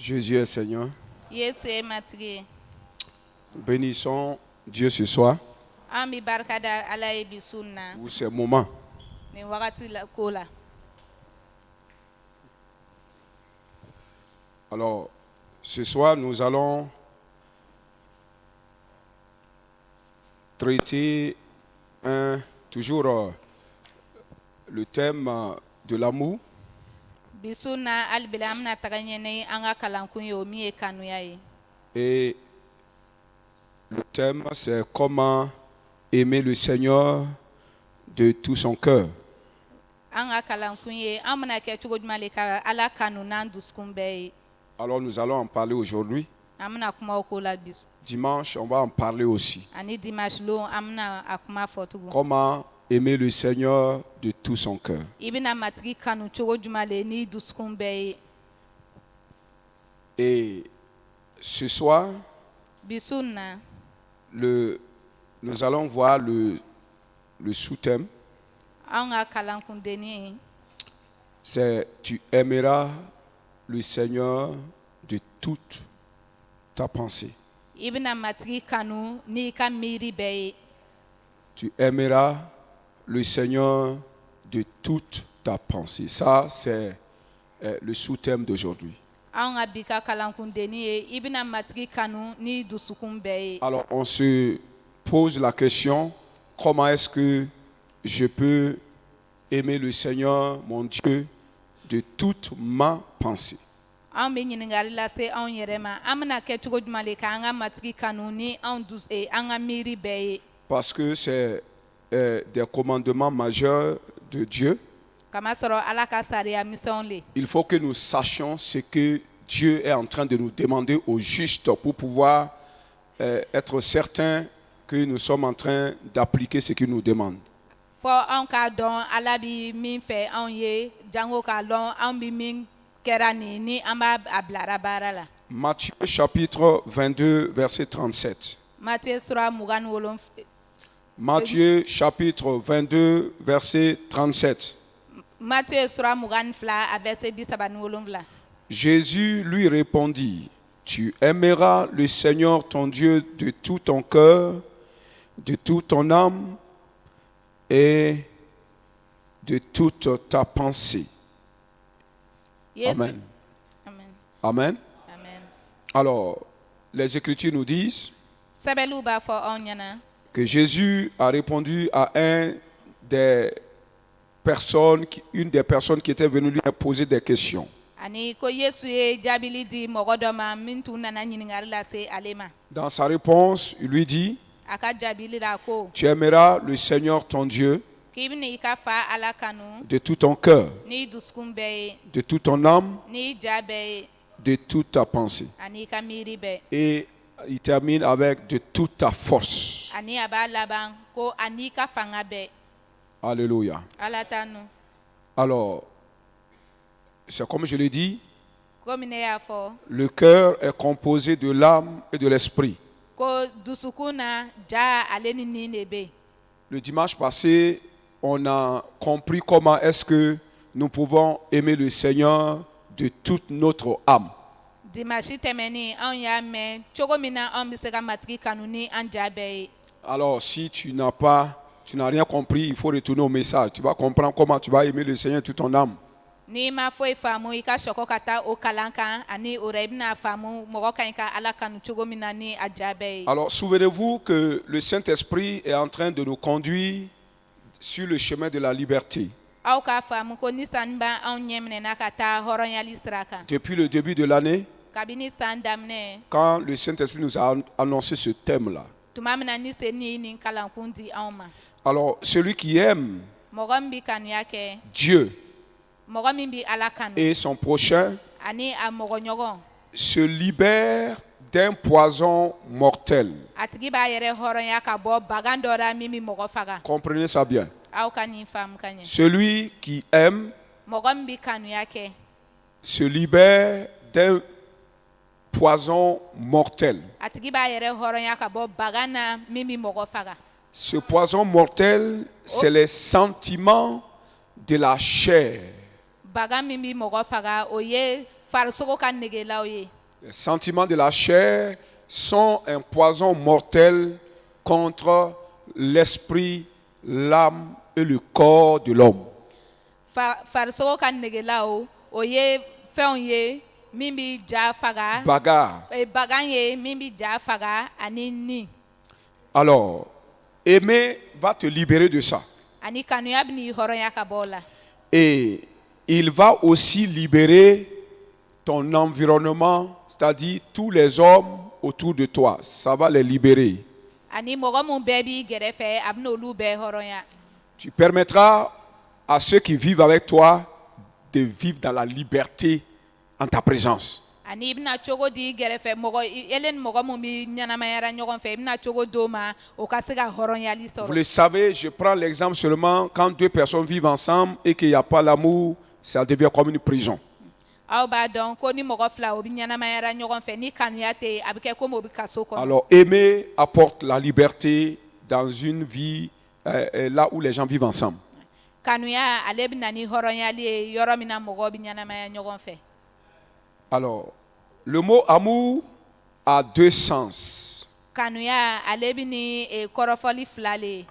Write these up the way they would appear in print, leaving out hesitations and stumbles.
Jésus est Seigneur. Yesu ye matigi. Bénissons Dieu ce soir An bi barika da Ala ye bi su in na pour ces moments. nin wagati la ko la. Alors, ce soir, nous allons traiter toujours le thème de l'amour. Bi su in na hali bi la an bɛna taga ɲɛ ni an ka kalankun ye o min ye kanuya ye. Et le thème, c'est comment aimer le Seigneur de tout son cœur. An ka kalankun ye an bɛna kɛ cogo jumɛn le ka Ala kanu n'an dusukun bɛɛ ye. Alors, nous allons en parler aujourd'hui. An bɛna kuma o ko la bi su. Dimanche, on va en parler aussi. Ani dimanche lon an bɛna a kuma fɔ tugun. Comment aimer le Seigneur de tout son cœur. I bɛna matigi kanu cogo jumɛn le n'i dusukun bɛɛ ye. Et ce soir, Bi su in na nous allons voir le sous-thème. an ka kalankundenni ye. C'est tu aimeras le Seigneur de toute ta pensée. I bɛna matigi kanu n'i ka miiri bɛɛ ye. Tu aimeras le Seigneur de toute ta pensée. Ça, c'est le sous-thème d'aujourd'hui. An ka bi ka kalankundenni ye i bɛna matigi kanu n'i dusukun bɛɛ ye. Alors, on se pose la question, comment est-ce que je peux aimer le Seigneur, mon Dieu, de toute ma pensée? An bɛ ɲininkali lase anw yɛrɛ ma an bɛna kɛ cogo jumɛn le k'an ka matigi kanu ni an ka miiri bɛɛ ye. Parce que c'est des commandements majeurs de Dieu. Kamasɔrɔ Ala ka sariya misɛnw le. Il faut que nous sachions ce que Dieu est en train de nous demander au juste pour pouvoir être certains que nous sommes en train d'appliquer ce qu'il nous demande. Fɔ anw k'a dɔn Ala bi min fɛ anw ye jango k'a dɔn anw bi min kɛra nin ni an b'a a bilara baara la. Matthieu chapitre 22, verset 37. Matiye sura 27. Matthieu chapitre 22, verset 37. Matiye sura 22 a verset 37. Jésus lui répondit, tu aimeras le Seigneur ton Dieu de tout ton cœur, de toute ton âme et de toute ta pensée. Yesu. Amen. Amen. Amen. Amen. Alors, les Écritures nous disent Sɛbɛliw b'a fɔ anw ɲɛna que Jésus a répondu à une des personnes qui était venue lui poser des questions. ani ko Yesu ye jaabili di mɔgɔ dɔ ma min tun nana ɲininkali lase ale ma. Dans sa réponse, il lui dit, A ka jaabili la ko tu aimeras le Seigneur ton Dieu k'i bɛna i ka fa Ala kanu de tout ton cœur, n'i dusukun bɛɛ ye de toute ton âme, n'i ja bɛɛ ye de toute ta pensée. ani i ka miiri bɛɛ. Et il termine avec de toute ta force. Ani a b'a laban ko ani i ka fanga bɛɛ. Alléluia. Ala ta nu. Alors, c'est comme je l'ai dit, Komi ne y'a fɔ le cœur est composé de l'âme et de l'esprit. ko dusukun na ja ale ni nin de bɛ yen. Le dimanche passé, on a compris comment est-ce que nous pouvons aimer le Seigneur de toute notre âme. Dimanche tɛmɛnen anw y'a mɛn cogo min na anw bɛ se ka matigi kanu ni an ja bɛɛ ye. Alors, si tu n'as rien compris, il faut retourner au message. Tu vas comprendre comment tu vas aimer le Seigneur de toute ton âme. N'i ma foyi faamu i ka sɔkɔ ka taa o kalan kan ani o la i bɛna faamu mɔgɔ ka ɲi ka Ala kanu cogo min na ni a ja bɛɛ ye. Alors, souvenez-vous que le Saint-Esprit est en train de nous conduire sur le chemin de la liberté. Aw k'a faamu ko ni sanni b'anw ɲɛminɛna ka taa hɔrɔnyali sira kan. Depuis le début de l'année, Kabini san daminɛ quand le Saint-Esprit nous a annoncé ce thème-là, tuma min na ni seni ye nin kalankun di anw ma. alors celui qui aime Mɔgɔ min bɛ kanuya kɛ Dieu mɔgɔ min bɛ Ala kanu et son prochain ani a mɔgɔɲɔgɔn se libère d'un poison mortel. a tigi b'a yɛrɛ hɔrɔnya ka bɔ bagan dɔ la min bɛ mɔgɔ faga. Comprenez ça bien. Aw ka nin faamu ka ɲɛ. Celui qui aime Mɔgɔ min bɛ kanuya kɛ se libère d'un poison mortel. a tigi b'a yɛrɛ hɔrɔnya ka bɔ bagan na min bɛ mɔgɔ faga. Ce poison mortel, c'est les sentiments de la chair. Bagan min bɛ mɔgɔ faga o ye farisogo ka negelaw ye. Les sentiments de la chair sont un poison mortel contre l'esprit, l'âme et le corps de l'homme. Farisogo ka negelaw o ye fɛnw ye min bi ja faga. Bagarre. Bagan ye min bi ja faga ani ni. Alors, aimer va te libérer de ça. Ani kanuya bi ni hɔrɔnya ka bɔ o la. Et il va aussi libérer ton environnement, c'est-à-dire tous les hommes autour de toi. Ça va les libérer. Ani mɔgɔ mun bɛɛ b'i gɛrɛfɛ a bɛ n'olu bɛɛ hɔrɔnya. Tu permettras à ceux qui vivent avec toi de vivre dans la liberté en ta présence. Ani i bɛna cogo di gɛrɛfɛ mɔgɔ ele ni mɔgɔ mun bɛ ɲɛnamayara ɲɔgɔn fɛ i bɛna cogo d'o ma o ka se ka hɔrɔnyali sɔrɔ. Vous le savez, je prends l'exemple seulement quand deux personnes vivent ensemble et qu'il n'y a pas l'amour, ça devient comme une prison. Aw b'a dɔn ko ni mɔgɔ fila o bɛ ɲɛnamayara ɲɔgɔn fɛ ni kanuya tɛ yen a bɛ kɛ komi o bɛ kaso kɔnɔ. Alors aimer apporte la liberté dans une vie là où les gens vivent ensemble. Kanuya ale bɛ na ni hɔrɔnyali ye yɔrɔ min na mɔgɔw bɛ ɲɛnamaya ɲɔgɔn fɛ. Alors, le mot amour a deux sens. Kanuya ale bɛ ni kɔrɔfɔli fila le ye.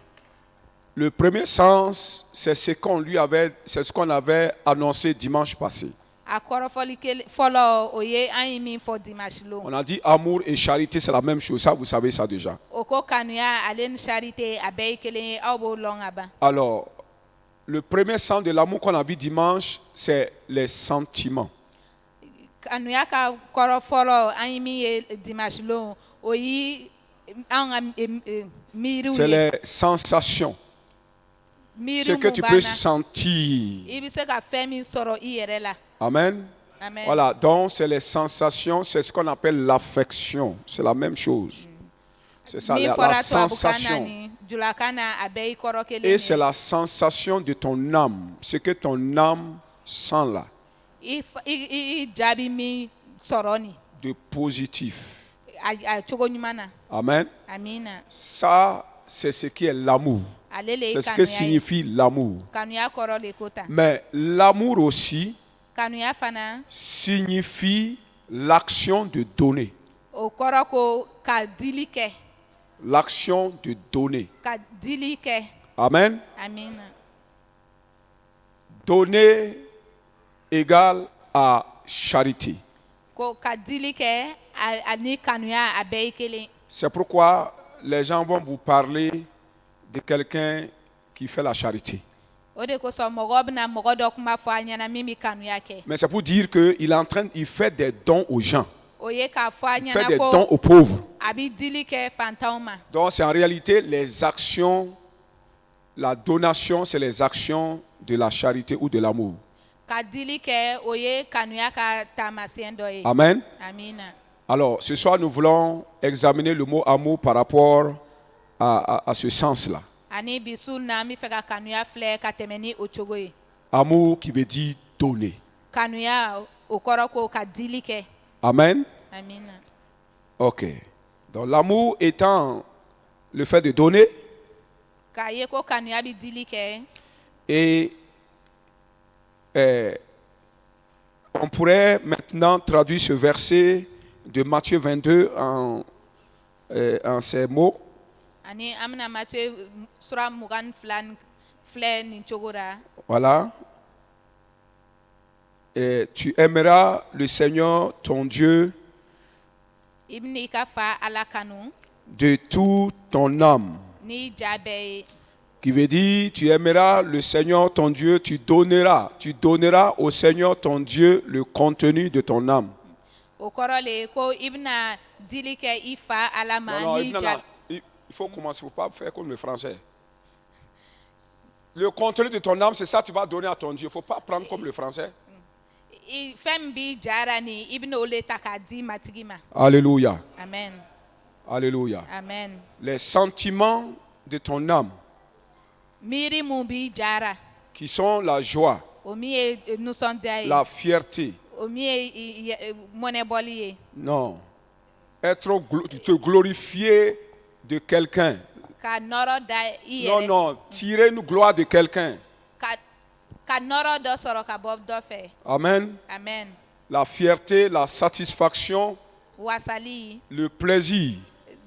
Le premier sens, c'est ce qu'on avait annoncé dimanche passé. A kɔrɔfɔli fɔlɔ o ye an ye min fɔ dimanche don. On a dit amour et charité, c'est la même chose. Ça, vous savez ça déjà. O ko kanuya ale ni charité a bɛɛ ye kelen ye aw b'o lɔn ka ban. Alors, le premier sens de l'amour qu'on a vu dimanche, c'est les sentiments. Kanuya ka kɔrɔ fɔlɔ an ye min ye dimanche don o ye an ka miiriw C'est ye. les sensations. Ce que tu peux sentir. I bɛ se ka fɛn min sɔrɔ i yɛrɛ la. Amen. Amen. Voilà, donc c'est les sensations, c'est ce qu'on appelle l'affection. C'est la même chose. C'est ça, Min la fɔra tubabukan na sensation. ni julakan na a bɛɛ ye kɔrɔ kelen Et ye. c'est la sensation de ton âme, ce que ton âme sent là, I jaabi min sɔrɔ ni de positif. a cogo ɲuman na. Amen. Amina. Ça, c'est ce qui est l'amour. Ale le ye C'est ce que kanuya ye. signifie l'amour. Kanuya kɔrɔ le ko ta. Mais l'amour aussi Kanuya fana signifie l'action de donner. o kɔrɔ ko ka dili kɛ. L'action de donner. Ka dili kɛ. Amen. Amina. Donner égale à charité. Ko ka dili kɛ ani kanuya a bɛɛ ye kelen. C'est pourquoi les gens vont vous parler de quelqu'un qui fait la charité. O de kosɔn mɔgɔ bɛna mɔgɔ dɔ kuma fɔ a ɲɛna min bɛ kanuya kɛ. Mais c'est pour dire qu'il fait des dons aux gens. O ye k'a fɔ a Il fait ɲɛna des ko dons aux pauvres. a bɛ dili kɛ fantanw ma. Donc c'est en réalité les actions, la donation, c'est les actions de la charité ou de l'amour. Ka dili kɛ o ye kanuya ka taamasiyɛn dɔ ye. Amen. Amina. Alors ce soir nous voulons examiner le mot amour par rapport à ce sens-là. Ani bi su na an bɛ fɛ ka kanuya filɛ ka tɛmɛ ni o cogo ye. Amour qui veut dire donner. Kanuya o kɔrɔ ko ka dili kɛ. Amen. Amina. Ok. Donc l'amour étant le fait de donner K'a ye ko kanuya bɛ dili kɛ. et on pourrait maintenant traduire ce verset de Matthieu 22 en ces mots. Ani an bɛna Matthieu sura 22 filɛ nin cogo la. Voilà. Et tu aimeras le Seigneur ton Dieu I bɛ n'i ka fa Ala kanu de toute ton âme. n'i ja bɛɛ ye. Qui veut dire, tu aimeras le Seigneur ton Dieu, tu donneras au Seigneur ton Dieu le contenu de ton âme. O kɔrɔ le ye ko i bɛna dili kɛ i fa Ala ma n'i ja. Il faut commencer, il ne faut pas faire comme le français. Le contenu de ton âme, c'est ça que tu vas donner à ton Dieu. Il ne faut pas prendre comme le français. Fɛn min b'i jara ni i bɛna o le ta k'a di matigi ma. Alléluia. Amen. Alléluia. Amen. Les sentiments de ton âme, Miiri mun b'i jara qui sont la joie, o min ye nisɔndiya ye. la fierté. O min ye mɔnɛbɔli ye. Non. Te glorifier de quelqu'un. Ka nɔrɔ da i Non, yɛrɛ. non. Tirer une gloire de quelqu'un. Ka nɔrɔ dɔ sɔrɔ ka bɔ dɔ fɛ. Amen. Amen. la fierté, la satisfaction, wasali le plaisir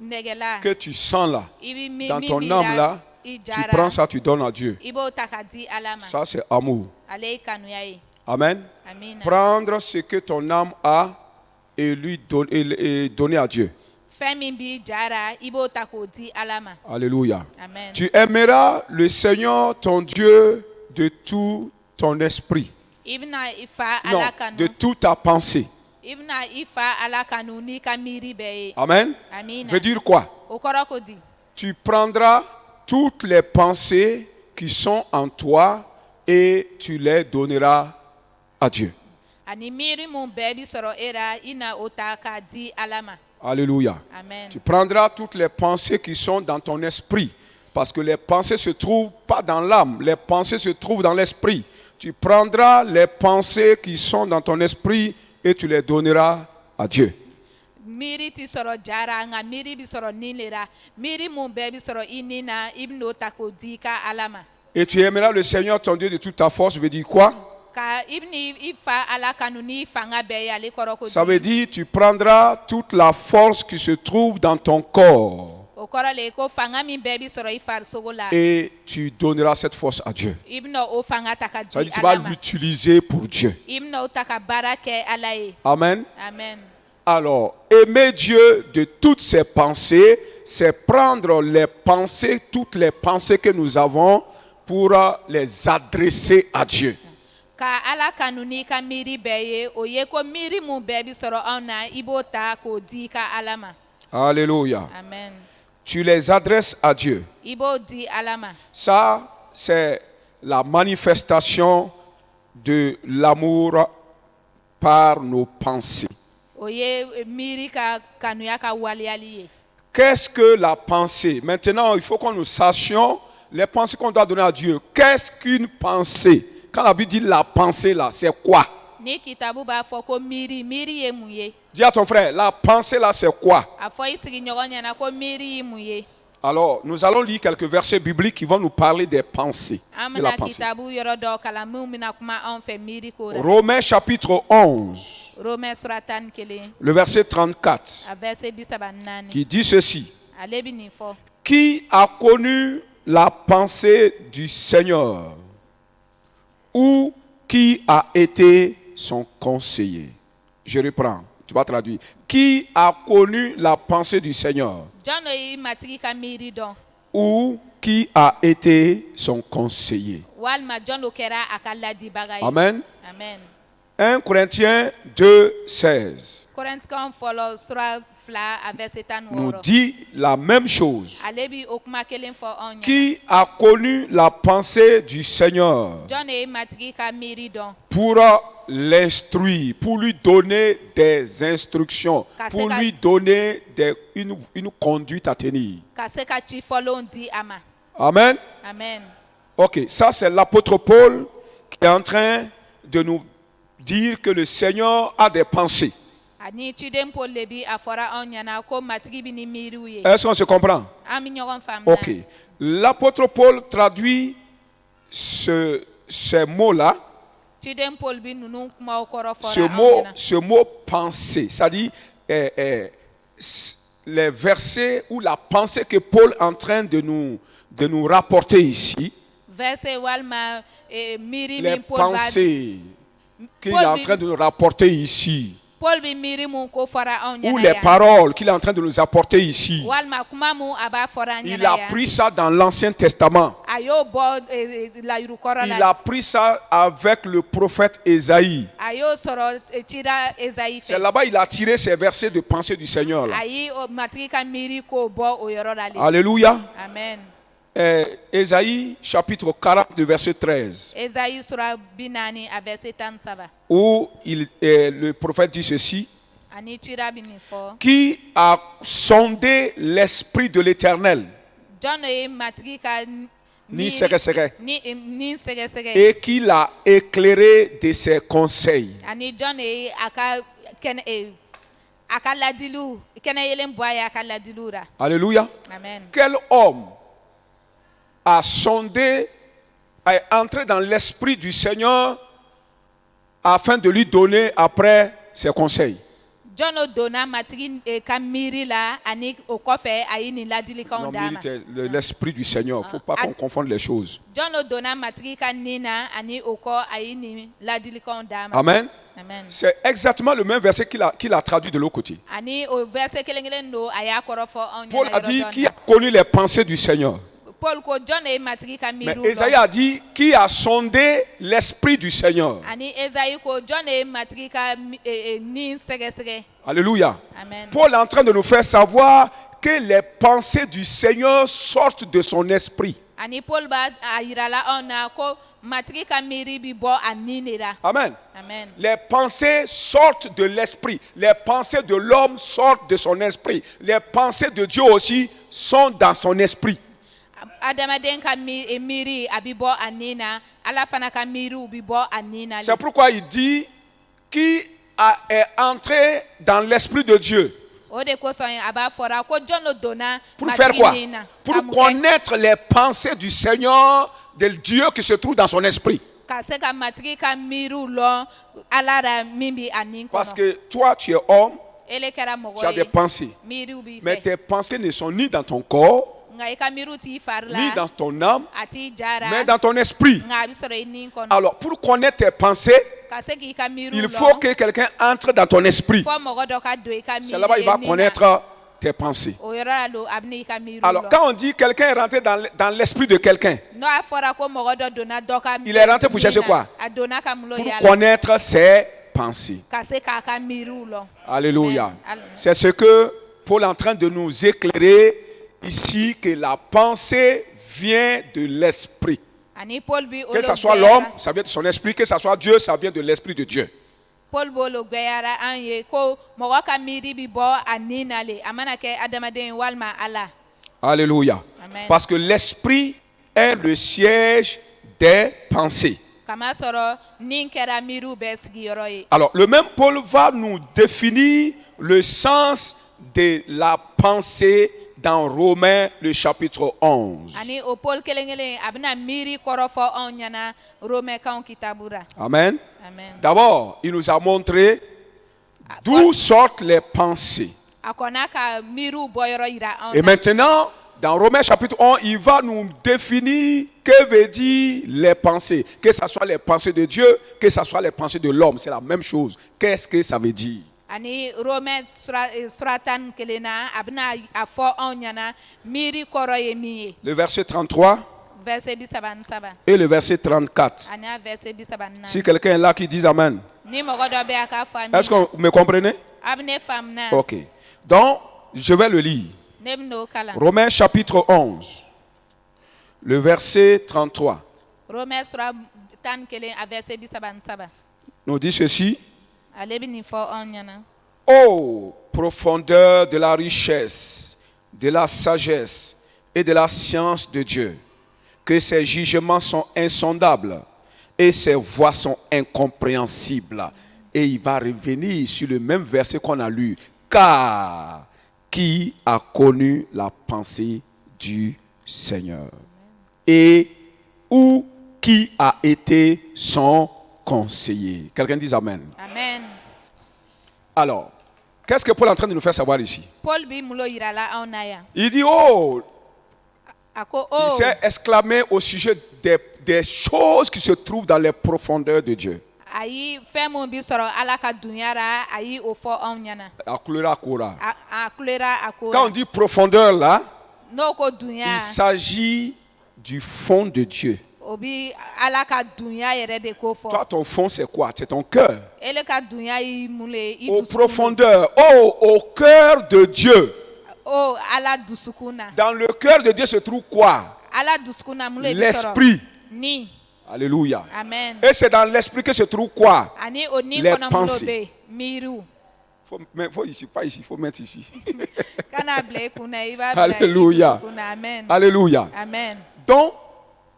negela que tu sens là, ibi dans ton âme là, tu prends ça, tu donnes à Dieu. ibo takadi alama Ça, c'est amour. ale kanuyaye Amen. amina Prendre ce que ton âme a et lui et donner à Dieu. femi bi jara ibo takodi alama Alléluia. amen Tu aimeras le Seigneur ton Dieu de tout ton esprit. ibna ifa Non, alakanu de toute ta pensée. ibna ifa alakanu ni kamiri be Amen. amina Veut dire quoi? okoro kodi Tu prendras toutes les pensées qui sont en toi et tu les donneras à Dieu. ani miri mun bebi soro era ina otaka di alama Alléluia. amen Tu prendras toutes les pensées qui sont dans ton esprit. Parce que les pensées se trouvent pas dans l'âme, les pensées se trouvent dans l'esprit. Tu prendras les pensées qui sont dans ton esprit et tu les donneras à Dieu. miri ti soro jara nga miri bi soro nilera miri mun bebi soro inina ibno takodi ka alama Et tu aimeras le Seigneur ton Dieu de toute ta force. Ça veut dire quoi? ka ibni ifa alakanu ni fanga be ale koro kodi Ça veut dire tu prendras toute la force qui se trouve dans ton corps okoro le ko fanga mi bebi soro ifar sogola et tu donneras cette force à Dieu. ibno o fanga takadi Ça veut dire tu vas alama l'utiliser pour Dieu. ibno takabara ke alaye Amen. amen Alors, aimer Dieu de toutes ses pensées, c'est prendre les pensées, toutes les pensées que nous avons pour les adresser à Dieu. ka alakanu ni ka miri beye oye ko miri mun bebi soro ona ibota ko di ka alama Alléluia. amen Tu les adresses à Dieu. ibo di alama Ça, c'est la manifestation de l'amour par nos pensées. oye miri ka kanuya ka waliali Qu'est-ce que la pensée? Maintenant, il faut que nous sachions les pensées qu'on doit donner à Dieu. Qu'est-ce qu'une pensée? Quand la Bible dit la pensée là, c'est quoi? ni kitabu ba fɔ ko miri ye mun ye Dis à ton frère, la pensée là, c'est quoi? a fɔ i sigiɲɔgɔn ɲɛna ko miri ye mun ye Alors, nous allons lire quelques versets bibliques qui vont nous parler des pensées. an De la bena pensée. kitabu yɔrɔ dɔ kalan minnu bena kuma anw fɛ miri ko la Romains chapitre 11, Romains sura tan ni kelen le verset 34, a verset 34 qui dit ceci. ale bi nin fɔ Qui a connu la pensée du Seigneur? Ou qui a été son conseiller? Je reprends, tu vas traduire. Qui a connu la pensée du Seigneur? jɔn dɔ y'i matigi ka miri dɔn Ou qui a été son conseiller? walima jɔn dɔ kɛra a ka ladibaga ye Amen. amen 1 Corinthiens 2, 16 kɔrɛntikɛnw fɔlɔ sura 2 a verset nous 16 dit la même chose. ale bi o kuma kelen fɔ anw ɲɛna Qui a connu la pensée du Seigneur jɔn de ye matigi ka miri dɔn pour l'instruire, pour lui donner des instructions, pour lui donner une conduite à tenir. ka se ka ci fɔlɔw di a ma Amen. amen Ok, ça c'est l'apôtre Paul qui est en train de nous dire que le Seigneur a des pensées. ani ciden paul le bi a fɔra anw ɲɛna ko matigi bi ni miiriw ye Est-ce qu'on se comprend? an bi ɲɔgɔn faamuya Ok. L'apôtre Paul traduit ces mots-là, ciden paul bi ninnu kumaw kɔrɔ ce fɔra anw ɲɛna ce mot pensée, c'est-à-dire les versets ou la pensée que Paul est en train de nous rapporter ici, verset walima miiri les min paul b'a pensées qu'il est en train de nous rapporter ici, paul bi miiri mun ko fɔra anw ou ɲɛna les yan paroles qu'il est en train de nous apporter ici. walima kuma mun a b'a fɔra an Il ɲɛna a yan pris ça dans l'Ancien Testament. a y'o bɔ layiru kɔrɔ Il la a pris ça avec le prophète Ésaïe. a y'o sɔrɔ cira esayi C'est fɛ là-bas il a tiré ces versets de pensée du Seigneur. Là. a y'i matigi ka miiri k'o bɔ o yɔrɔ la le Alléluia. amen Ésaïe chapitre 40, verset 13. esayi sura 40 a verset 13 Où le prophète dit ceci. ani cira bi nin fɔ Qui a sondé l'esprit de l'Éternel jɔn dɔ ye matigi ka ni sɛgɛsɛgɛ ni sɛgɛsɛgɛ et qui l'a éclairé de ses conseils. ani jɔn de ye a ka a ka ladiliw kɛnɛ yelen bɔ a ye a ka ladiliw ra Alléluia. amen Quel homme a sondé, est entré dans l'esprit du Seigneur afin de lui donner après ses conseils. John donna matigi ka miiri la ani o kɔfɛ a ye nin ladilikanw Non, d'a ma. l'esprit du Seigneur. Il ne faut pas qu'on confonde les choses. John donna matigi ka nin na ani o kɔ a ye nin ladilikanw d'a ma. Amen. Amen. C'est exactement le même verset qu'il a traduit de l'autre côté. Ani o verset kelen do a y'a kɔrɔ fɔ anw Paul a ɲɛna dit yɔrɔ qui dɔ a connu les pensées du Seigneur. Paul ko John ye matigi ka Mais miiriw Esaïe dɔn. a dit qui a sondé l'esprit du Seigneur. Ani Esaïe ko John ye matigi ka nin sɛgɛsɛgɛ. Alléluia. Amen. Paul est en train de nous faire savoir que les pensées du Seigneur sortent de son esprit. Ani Paul b'a a yirala anw na ko matigi ka miiri bi bɔ a nin de la. Amen. Amen. Les pensées sortent de l'esprit. Les pensées de l'homme sortent de son esprit. Les pensées de Dieu aussi sont dans son esprit. Adamaden ka miiri a bi bɔ a nin na, Ala fana ka miiriw bi bɔ a nin na. C'est pourquoi il dit qui est entré dans l'esprit de Dieu. O de kosɔn a b'a fɔra ko John donna Pour faire quoi? matigi nin na. Pour Ka mun kɛ? connaître les pensées du Seigneur, de Dieu qui se trouve dans son esprit. Ka se ka matigi ka miiriw lɔn Ala la min bi a nin Parce kɔnɔ. que toi, tu es homme, Ele kɛra tu as mɔgɔ des ye, pensées. miiriw b'i Mais fɛ. tes pensées ne sont ni dans ton corps, Nka i ka miiriw t'i fari ni la, dans ton âme, a t'i jara, mais dans ton esprit. nka a bɛ sɔrɔ i nin kɔnɔ. Alors, pour connaître tes pensées, Ka se k'i ka miiriw il faut lɔn, que quelqu'un entre dans ton esprit. fɔ mɔgɔ dɔ ka don i ka C'est là-bas qu'il va nin na. connaître tes pensées. O yɔrɔ la don a bɛ n'i ka miiriw Alors, lɔn. quand on dit quelqu'un est rentré dans l'esprit de quelqu'un, N'o a fɔra ko mɔgɔ dɔ donna dɔ ka il est rentré pour chercher nin na, quoi? a donna ka mun lo Pour yala, connaître ses pensées. ka se k'a ka miiriw lɔn. Alléluia. Amen. C'est ce que Paul est en train de nous éclairer ici, que la pensée vient de l'esprit. Ani Paul bi Que ce soit l'homme, ça vient de son esprit. Que ce soit Dieu, ça vient de l'esprit de Dieu. Paul bolo gwayara an ye ko mɔgɔ ka miiri bi bɔ a nin na le, a mana kɛ adamaden ye walima Ala. Alléluia. Amen. Parce que l'esprit est le siège des pensées. Kama sɔrɔ nin kɛra miiriw bɛɛ sigiyɔrɔ ye. Alors, le même Paul va nous définir le sens de la pensée dans Romains, le chapitre 11. Ani o Paul kelen-kelen a bɛna miiri kɔrɔ fɔ anw ɲɛna Romains kitabu la. Amen. Amen. D'abord, il nous a montré d'où sortent les pensées. A kɔnna ka miiriw bɔyɔrɔ yira anw Et na. maintenant, dans Romains chapitre 11, il va nous définir que veut dire les pensées. Que ce soit les pensées de Dieu, que ce soit les pensées de l'homme. C'est la même chose. Qu'est-ce que ça veut dire? Ani Romains sura tan kelen na a bɛna a fɔ anw ɲɛna miiri kɔrɔ ye min ye. Le verset 33 Verset 33 et le verset 34. ani a verset 34. Si quelqu'un est là qui dit Amen. Ni mɔgɔ dɔ bɛ a k'a fɔ a Est-ce nin que vous me comprenez? a bɛ ne faamuya. Ok. Donc, je vais le lire. Ne bɛ n'o kalan. Romains chapitre 11, le verset 33. Romains sura tan kelen a verset 33. Nous dit ceci. Ale bɛ nin fɔ anw ɲɛna. Ô profondeur de la richesse, de la sagesse et de la science de Dieu, que ses jugements sont insondables et ses voies sont incompréhensibles. Et il va revenir sur le même verset qu'on a lu. Car qui a connu la pensée du Seigneur? Et où qui a été son conseiller? Quelqu'un dit Amen. Amen. Alors, qu'est-ce que Paul est en train de nous faire savoir ici? Paul bi mulo yira la anw na yan. Il dit, oh, A ko il o s'est exclamé au sujet des choses qui se trouvent dans les profondeurs de Dieu. ayi fɛn mun bi sɔrɔ Ala ka dunya ra ayi o fɔ anw ɲɛna. À couleur à coura. A kulera a ko. Quand on dit profondeur là, N'o ko dunya il s'agit du fond de Dieu. o bi Ala ka dunya yɛrɛ de ko fɔ. Toi, ton fond, c'est quoi? C'est ton cœur. Ele ka dunya yi mun le i Au dusukun. profondeur, au cœur de Dieu. O Ala dusukun na. Dans le cœur de Dieu se trouve quoi? Ala dusukun na mun le bi sɔrɔ. L'esprit. Ni. Alléluia. Amen. Et c'est dans l'esprit que se trouve quoi? Ani o ni Les kɔnɔ mun lo pensées. be miiriw. Faut ici, pas ici, il faut mettre ici. Kana bila i kunna i b'a bila i Alléluia. dusukun na. Amen. Alléluia. Amen. Donc,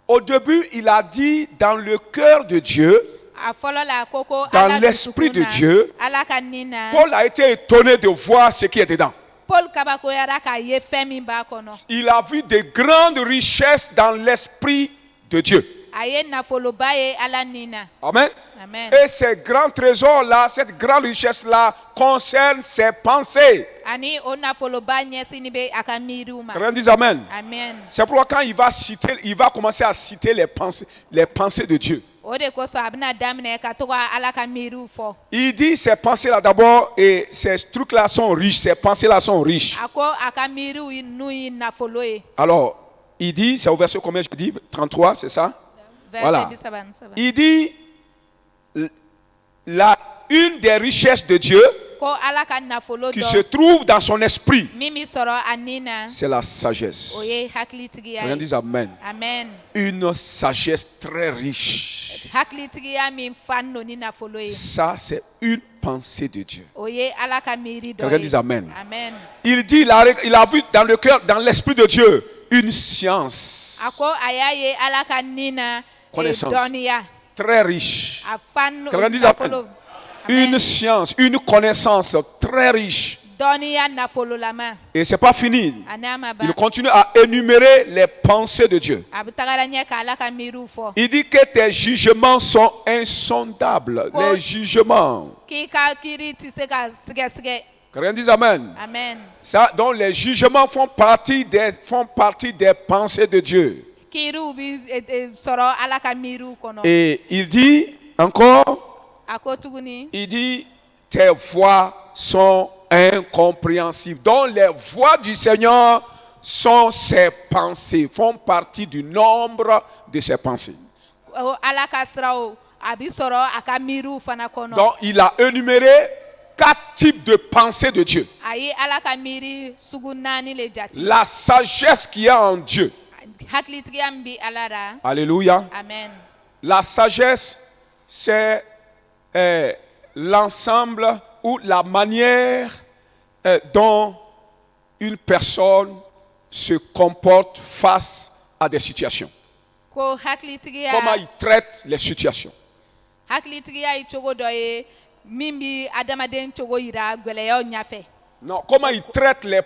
au début, il a dit dans le cœur de Dieu, A fɔlɔ la a ko ko Dans Ala l'esprit de dusukun na, Dieu, Ala ka ni na. Paul a été étonné de voir ce qui est dedans. Paul kabakoyara k'a ye fɛn min b'a kɔnɔ. Il a vu de grandes richesses dans l'esprit de Dieu. Aye nafoloba ye ala nina. Amen. Amen. Et ces grands trésors-là, cette grande richesse-là, concerne ses pensées. Ani o nafoloba nyesi ni be akamiriuma. Quelqu'un dit Amen. Amen. C'est pourquoi quand il va commencer à citer les pensées de Dieu. Ode ko so abna damne ka to ala kamiru fo. Il dit ces pensées-là d'abord, et ces trucs-là sont riches, ces pensées-là sont riches. Ako akamiru nui nafoloe. Alors, il dit, c'est au verset combien je dis 33, c'est ça? Voilà. Il dit, une des richesses de Dieu Ko ala ka nafolo qui do. se trouve dans son esprit, Mimi soro anina. c'est la sagesse. Oye haklitigi Quelqu'un dit Amen. Amen. Une sagesse très riche. Haklitigi mi fanno ni nafoloe. Ça, c'est une pensée de Dieu. Oye ala kamiri do. Quelqu'un dit Amen. Amen. Il dit, il a vu dans le cœur, dans l'esprit de Dieu, une science Ako ayaye ala kanina Connaissance. Donia. très riche. Afano. Quelqu'un dit Amen. Une science, une connaissance très riche. Donia nafolo lama. Et c'est pas fini. Anama ba. Il continue à énumérer les pensées de Dieu. Abutagaranya ka ala kamiru fo. Il dit que tes jugements sont insondables. Les jugements. Ki ka kiri ti se ka sige. Quelqu'un dit Amen. Amen. Ça, donc les jugements font partie des pensées de Dieu. Kiru bi soro ala kamiru kono. Et il dit encore, Akotuguni. il dit, tes voies sont incompréhensibles. Donc les voies du Seigneur sont ses pensées, font partie du nombre de ses pensées. Ala kasrao abi soro akamiru fana kono. Donc il a énuméré 4 types de pensées de Dieu. Ayi ala kamiri sugunani le jati. La sagesse qui est en Dieu. Haklitigi ambi alara. Alléluia. Amen. La sagesse, c'est l'ensemble ou la manière dont une personne se comporte face à des situations. Ko haklitigi Comment il traite les situations. haklitigi ayi chogo doye mimbi adamaden chogo ira gweleyo nyafe. Non, comment il traite les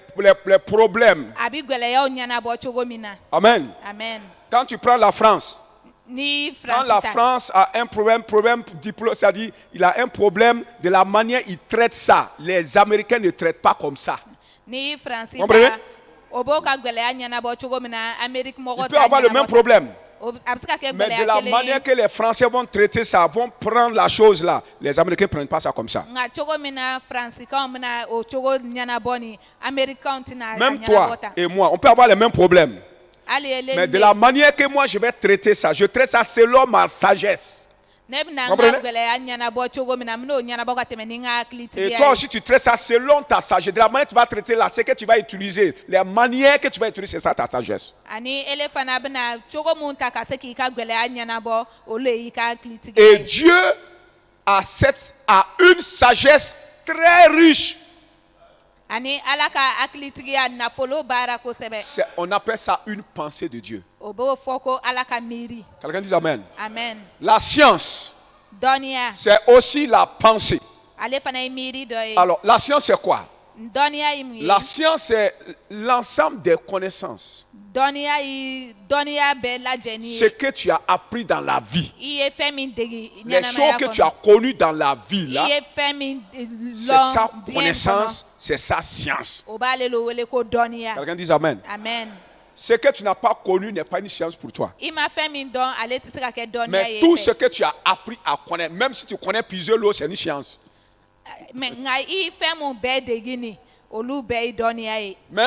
problèmes. Abi gweleyo nyana bo chogo mina. Amen. Amen. Quand tu prends la France, Ni quand la Francita. France a un problème diplôme, c'est-à-dire il a un problème de la manière il traite ça. Les Américains ne traitent pas comme ça. Ni Francita. Comprenez? Oboka gweleya nyana bo chogo mina Amerique mogo. Il peut avoir le même problème. Mais de la manière que les Français vont traiter ça, vont prendre la chose là, les Américains ne prennent pas ça comme ça. Même toi et moi, on peut avoir les mêmes problèmes. Mais de la manière que moi je vais traiter ça, je traite ça selon ma sagesse. Et toi aussi tu traites ça selon ta sagesse. De la manière que tu vas traiter là, c'est que tu vas utiliser. Les manières que tu vas utiliser, c'est ça ta sagesse. Et Dieu a une sagesse très riche. On appelle ça une pensée de Dieu. Quelqu'un dit Amen. Amen. La science, Donia. c'est aussi la pensée. Alors, la science, c'est quoi? La science, c'est l'ensemble des connaissances. Ce que tu as appris dans la vie. Les choses que tu as connues dans la vie, là, c'est ça connaissance, c'est ça science. Quelqu'un dit Amen. Amen. Ce que tu n'as pas connu n'est pas une science pour toi. Mais tout ce que tu as appris à connaître, même si tu connais plusieurs lots, c'est une science. Même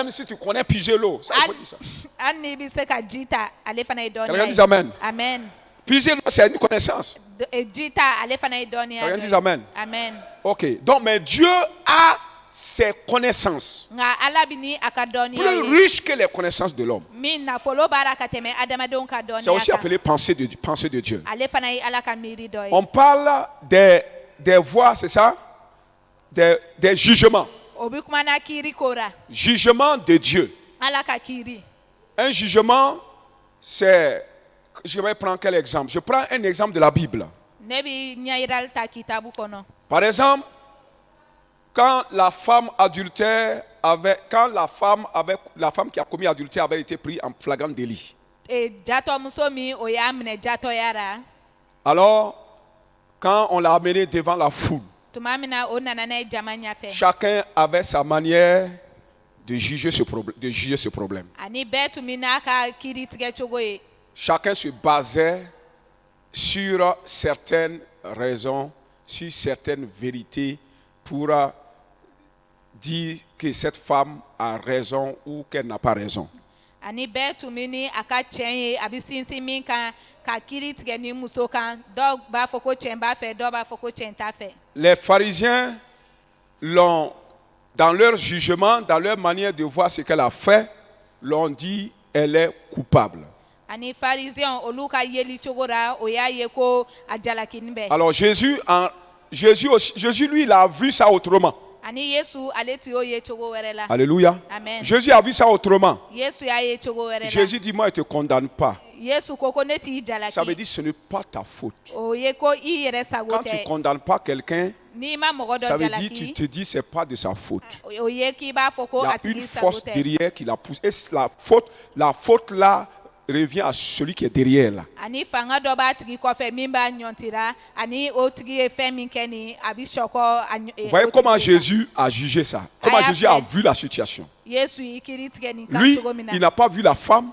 si tu connais plusieurs lots, ça il faut dire ça. Quelqu'un dit Amen. Amen. Plusieurs lots, c'est une connaissance. Quelqu'un dit Amen. Amen. Ok. Donc, mais Dieu a ses connaissances plus riches que les connaissances de l'homme. C'est aussi appelé pensée de Dieu. On parle des voies, c'est ça? Des jugements. Jugement de Dieu. Un jugement, c'est... Je vais prendre quel exemple? Je prends un exemple de la Bible. Par exemple, quand la femme qui a commis adultère avait été prise en flagrant délit. jatɔmuso min o y'a minɛ jatɔya ra. Alors, quand on l'a amené devant la foule, Tuma min na o nana n'a ye jama ɲɛfɛ. chacun avait sa manière de juger ce problème. Ani bɛɛ tun bɛ n'a ka kiiri tigɛ cogo ye. Chacun se basait sur certaines raisons, sur certaines vérités pour dire que cette femme a raison ou qu'elle n'a pas raison. Ani bɛɛ tun bɛ ni a ka tiɲɛ ye a bɛ sinsin min kan ka kiiri tigɛ ni muso kan dɔw b'a fɔ ko tiɲɛ b'a fɛ dɔw b'a fɔ ko tiɲɛ t'a fɛ. Les pharisiens l'ont, dans leur jugement, dans leur manière de voir ce qu'elle a fait, l'ont dit elle est coupable. Ani pharisien olu ka yeli cogo ra o y'a ye ko a jalakini bɛ. Alors Jésus, lui, il a vu ça autrement. Ani Yesu ale tun y'o ye cogo wɛrɛ la. Alléluia. Amen. Jésus a vu ça autrement. Yesu y'a ye cogo wɛrɛ la. Jésus dit, moi, je ne te condamne pas. Yesu ko ko ne t'i jalaki. Ça veut dire ce n'est pas ta faute. O ye ko i yɛrɛ sago Quand tu ne tɛ. condamnes pas quelqu'un, N'i ma mɔgɔ ça dɔ veut dire tu jalaki. te dis c'est pas de sa faute. O ye k'i b'a fɔ Il ko y a a une tigi sago force tɛ. derrière qui l'a poussé. Et la faute là revient à celui qui est derrière là. Ani fanga dɔ b'a tigi kɔfɛ min b'a ɲɔntira ani o tigi ye fɛn min kɛ nin a bɛ sɔkɔ a Vous voyez comment Jésus a jugé ça. Comment Aya Jésus a fait. vu la situation. Yesu y'i kiiri tigɛ nin kan Lui, cogo min na. il n'a pas vu la femme,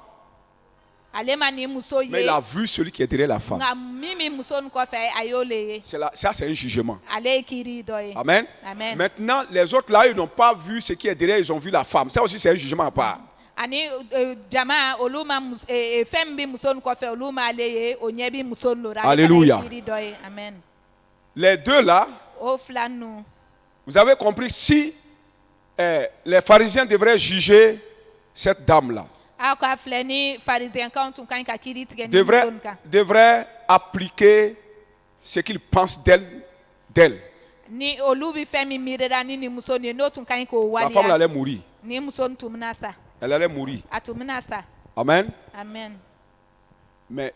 Ale ma nin muso mais ye. il a vu celui qui est derrière la femme. Nka min bɛ muso nin kɔfɛ a y'o le ye. Ça, c'est un jugement. Ale ye kiiri dɔ ye. Amen. Amen. Maintenant, les autres là, ils n'ont pas vu ce qui est derrière, ils ont vu la femme. Ça aussi, c'est un jugement à part. Ani jama olu ma fɛn min bɛ muso nin kɔfɛ olu ma ale ye o ɲɛ bɛ muso nin lo ra. Alléluia. Ale fana ye kiiri dɔ ye. Amen. Les deux là, O fila ninnu. vous avez compris, si les pharisiens devraient juger cette dame-là, Aw ka filɛ ni farisiyɛnkanw tun ka ɲi ka kiiri tigɛ ni muso nin kan. devraient appliquer ce qu'ils pensent d'elle. Ni olu bɛ fɛn min miirira ni nin muso nin ye n'o tun ka ɲi k'o La femme elle waleya. allait mourir. Ni muso nin tun bɛna sa. Elle allait mourir. A tun bɛna sa. Amen. Amen. Mais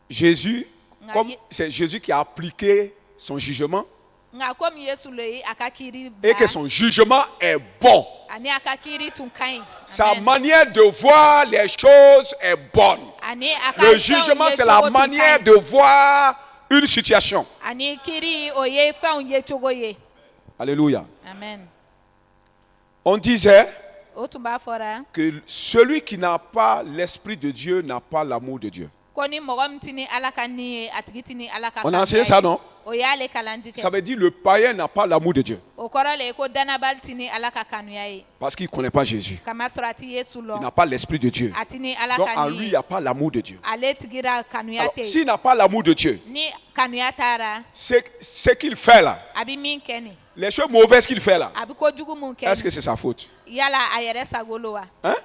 Jésus, Nga comme ye- c'est Jésus qui a appliqué son jugement, Nka komi Yesu le ye a ka kiiri et que bila son jugement est bon, ani a ka kiiri tun ka ɲi. sa Amen. manière de voir les choses est bonne. Ani a ka Le fɛnw jugement, ye c'est la cogo tun ka manière ɲi. de voir une situation. Ani kiiri o ye fɛnw ye cogo ye. Alléluia. Amen. On disait O tun b'a fɔra que celui qui n'a pas l'Esprit de Dieu n'a pas l'amour de Dieu. ko ni mɔgɔ min tɛ ni Ala ka ni ye a tigi tɛ ni Ala ka On a kanuya enseigné ye. ça, non? O y'ale kalandi Ça kɛ. veut dire le païen n'a pas l'amour de Dieu. O kɔrɔ le ye ko danabali tɛ ni Ala ka kanuya ye. Parce qu'il ne connaît pas Jésus. Kamasɔrɔ a tɛ Yesu Il lɔn. n'a pas l'Esprit de Dieu. A tɛ ni Ala Donc ka en ni lui, il ye. n'y a pas l'amour de Dieu. Ale tigira kanuya Alors, tɛ s'il yen. n'a pas l'amour de Dieu, Ni kanuya taara ce qu'il fait là, a bɛ min kɛ nin les choses mauvaises qu'il fait là, a bɛ kojugu mun kɛ est-ce que nin c'est sa faute? yala a yɛrɛ sago lo wa. Hein?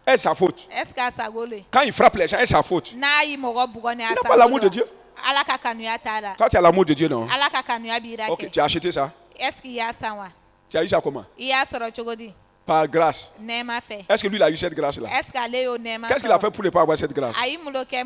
Est-ce sa faute? Est-ce que a sago lo ye. Quand il frappe les gens, est-ce sa faute? N'a ye mɔgɔ bugɔ ni a Il n'a sago pas l'amour lo de wa. Dieu. Ala ka kanuya taara. Toi, tu as l'amour de Dieu, non? Ala ka kanuya b'i ra Ok, kɛ. tu as acheté ça. Est-ce que i y'a san wa. Tu as eu ça comment? I y'a sɔrɔ cogo di. Par grâce. Nɛɛma fɛ. Est-ce que lui, il a eu cette grâce-là? Est-ce que ale y'o nɛɛma Qu'est-ce qu'il a fait sɔrɔ. pour ne pas avoir cette grâce? A y'i mulo kɛ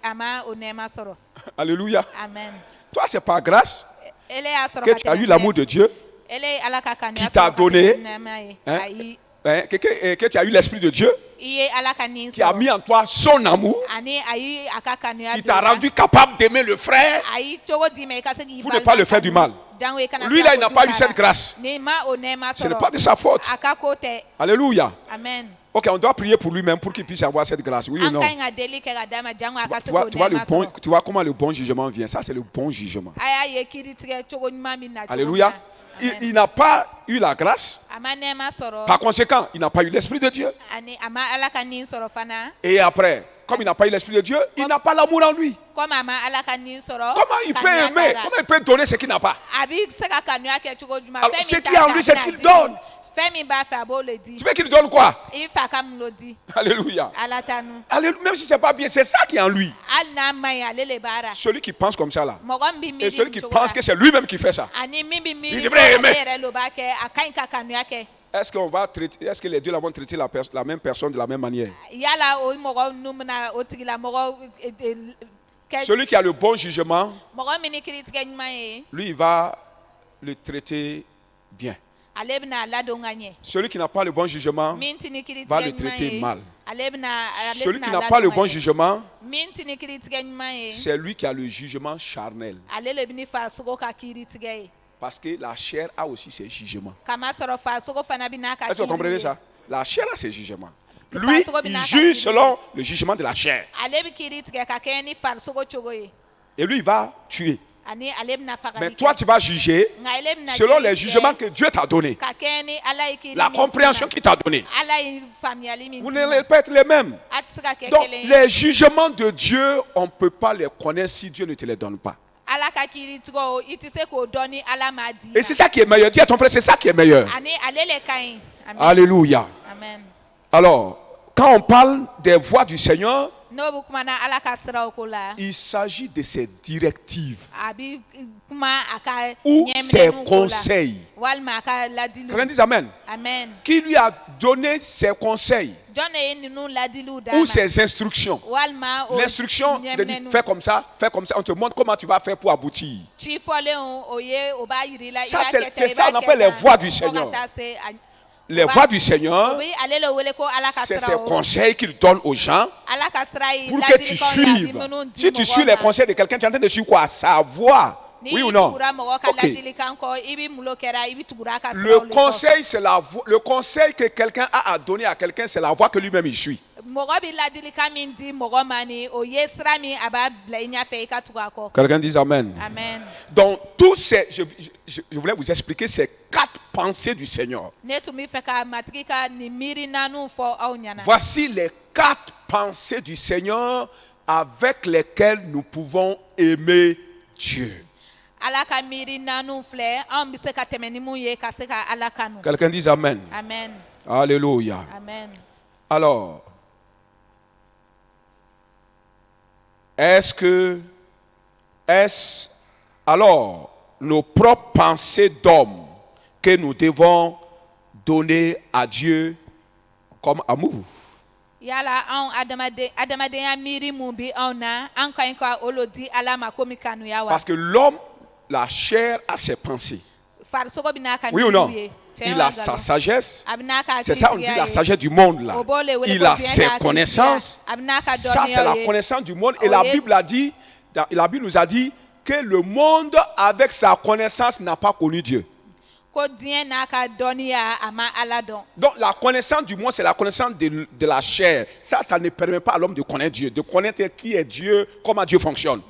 a ma o nɛɛma sɔrɔ. Alléluia. Amen. Toi, c'est par grâce Ele y'a sɔrɔ que ka tu as eu tɛmɛ l'amour de Dieu, ele ye Ala ka kanuya qui t'a sɔrɔ ka donné, tɛmɛ nɛɛma ye. hein? Ayi hein, que tu as eu l'Esprit de Dieu, i ye Ala ka nin qui a sɔrɔ. mis en toi son amour, Ani a y'i a ka kanuya qui don t'a i la. rendu capable d'aimer le frère. A y'i cogo d'i ma i ka se k'i Pour ne pas le faire du mal. Jango i kana Lui, se là, ka il n'a kojugu pas eu k'a cette la. grâce. N'i ma o nɛɛma Ce n'est pas de sa sɔrɔ faute. a ka ko tɛ. Alléluia. Amen. Ok, on doit prier pour lui-même pour qu'il puisse avoir cette grâce. Oui ou An non? ka ɲi ka deli kɛ ka d'a ma jango a ka se Tu vois, k'o tu vois nɛɛma sɔrɔ. tu vois comment le bon jugement vient. Ça, c'est le bon jugement. A y'a ye kiiri tigɛ cogo ɲuman min na cogo min Alléluia. na. Il Amen. n'a pas eu la grâce. A ma nɛɛma sɔrɔ. Par conséquent, il n'a pas eu l'Esprit de Dieu. Ani a ma Ala ka nin sɔrɔ fana. Et après, comme il n'a pas eu l'Esprit de Dieu, il n'a pas l'amour en lui. Komi a ma Ala ka nin sɔrɔ. Comment il peut kanuya aimer? taara. Comment il peut donner ce qu'il n'a pas? A bɛ se ka kanuya kɛ cogo jumɛn. Alors, Fɛn ce min qui t'a est en fɛ, lui, a c'est bɛna ce qu'il di. donne. Fɛn min b'a fɛ a b'o le di. Tu veux qu'il donne quoi? I fa ka mun lo di. Alléluia. Ala tanu. Alléluia. Même si ce n'est pas bien, c'est ça qui est en lui. Hali n'a ma ɲi ale le b'a ra. Celui qui pense comme ça là. Mɔgɔ min bɛ Et miiri celui qui nin cogo pense la. que c'est lui-même qui fait ça. Ani min bɛ miiri Il ko devrait ale aimer. yɛrɛ lo b'a kɛ a ka ɲi ka kanuya kɛ. Est-ce que les deux là vont traiter la même personne de la même manière? Yala o mɔgɔ ninnu bɛna o tigilamɔgɔ kɛ. Celui qui a le bon jugement, Mɔgɔ min ni kiiri tigɛ ɲuman ye. lui, il va le traiter bien. Ale bɛna a ladon ka ɲɛ. Celui qui n'a pas le bon jugement Min tɛ ni kiiri va tigɛ le ɲuman traiter ye. mal. Celui qui n'a pas le bon jugement, min tini kiri tigɛ ɲuman ye c'est lui qui a le jugement charnel. ale le bi ni farisogo ka kiiri tigɛ ye Parce que la chair a aussi ses jugements. kamasɔrɔ farisogo fana bi n'a ka Est-ce que vous kiiri comprenez ye. ça? La chair a ses jugements. Lui, il juge selon le jugement de la chair. ale bi kiiri tigɛ ka kɛɲɛ ni farisogo cogo ye Et lui, il va tuer. ani ale bɛna Mais fagali toi, kɛ tu vas juger nka ele bɛna selon kiiri les tigɛ jugements que Dieu t'a donnés. ka kɛɲɛ ni ala ye kiiri La min compréhension d'i qu'il t'a donnée. ma. ala ye faamuyali min Vous d'i ma. n'allez pas être les mêmes. a tɛ se ka kɛ Donc, kelen ye les jugements de Dieu, on ne peut pas les connaître si Dieu ne te les donne pas. ala ka kiiri tigɛ i tɛ se k'o dɔn ni ala m'a d'i Et ma c'est ça qui est meilleur. Dis à ton frère, c'est ça qui est meilleur. ani ale le ka ɲi amen Alléluia. amen Alors, quand on parle des voies du Seigneur, n'o bɛ kuma na ala ka siraw ko la il s'agit de ses directives a bi kuma a ka ou ses ɲɛminɛninw ko la conseils. walima a ka ladiliw Quelqu'un dit Amen. amen Qui lui a donné ses conseils jɔn de ye ninnu ladiliw d'a ou ma ses instructions. walima o L'instruction de dire ɲɛminɛninw fais comme ça, on te montre comment tu vas faire pour aboutir. ci fɔlenw o ye o b'a yir'i la i Ça, b'a c'est- kɛ c'est tan, i ça, b'a on kɛ appelle les tan, voies du fo Seigneur. ka taa se a- Les o b'a- voies du o Seigneur, bi ale le wele ko ala ka c'est ses siraw conseils qu'il donne aux gens ala ka sira ye pour que tu ladilikanw ye a bi suives. minnu di Si tu mɔgɔw suis les ma. conseils de quelqu'un, tu es en train de suivre quoi? Sa voix. ni Oui i ou non? tugura mɔgɔ ka Ok. ladilikan kɔ i bi mulo kɛra i bi tugura a ka Le siraw le kɔ conseil, c'est la voix. Le conseil que quelqu'un a à donner à quelqu'un, c'est la voix que lui-même il suit. mɔgɔ bi ladilikan min di mɔgɔ ma ni o ye sira min a b'a bila i ɲɛfɛ i ka tugu a kɔ Quelqu'un dit Amen. amen Donc, tous ces, je voulais vous expliquer ces 4 pensées du Seigneur. ne tun b'i fɛ ka matigi ka nin miiri naaniw fɔ aw ɲɛna Voici les 4 pensées du Seigneur avec lesquelles nous pouvons aimer Dieu. ala ka miiri naaniw filɛ anw bɛ se ka tɛmɛ ni mun ye ka se ka ala kanu Quelqu'un dit Amen. amen Alléluia. amen Alors, est-ce alors nos propres pensées d'homme que nous devons donner à Dieu comme amour? yala anw adamadenya miiri mun bi anw na an ka ɲi ka olu di ala ma komi kanuya wa Parce que l'homme, la chair a ses pensées. farisogo bɛ n'a ka Oui ou non? miiriw ye Il a sa sagesse. a bɛ n'a ka C'est ça, on dit hakilitigiya la ye. sagesse du monde là. O b'o le wele Il ko a diɲɛ ses ka connaissances. hakilitigiya. A bɛ n'a ka Ça, c'est la dɔnniyaw ye. connaissance du monde. Et Oh, la yeah. Bible a dit, la Bible nous a dit que le monde, avec sa connaissance, n'a pas connu Dieu. ko diɲɛ n'a ka dɔnniya a ma ala dɔn Donc, la connaissance du monde, c'est la connaissance de la chair. Ça ne permet pas à l'homme de connaître Dieu, de connaître qui est Dieu, comment Dieu fonctionne.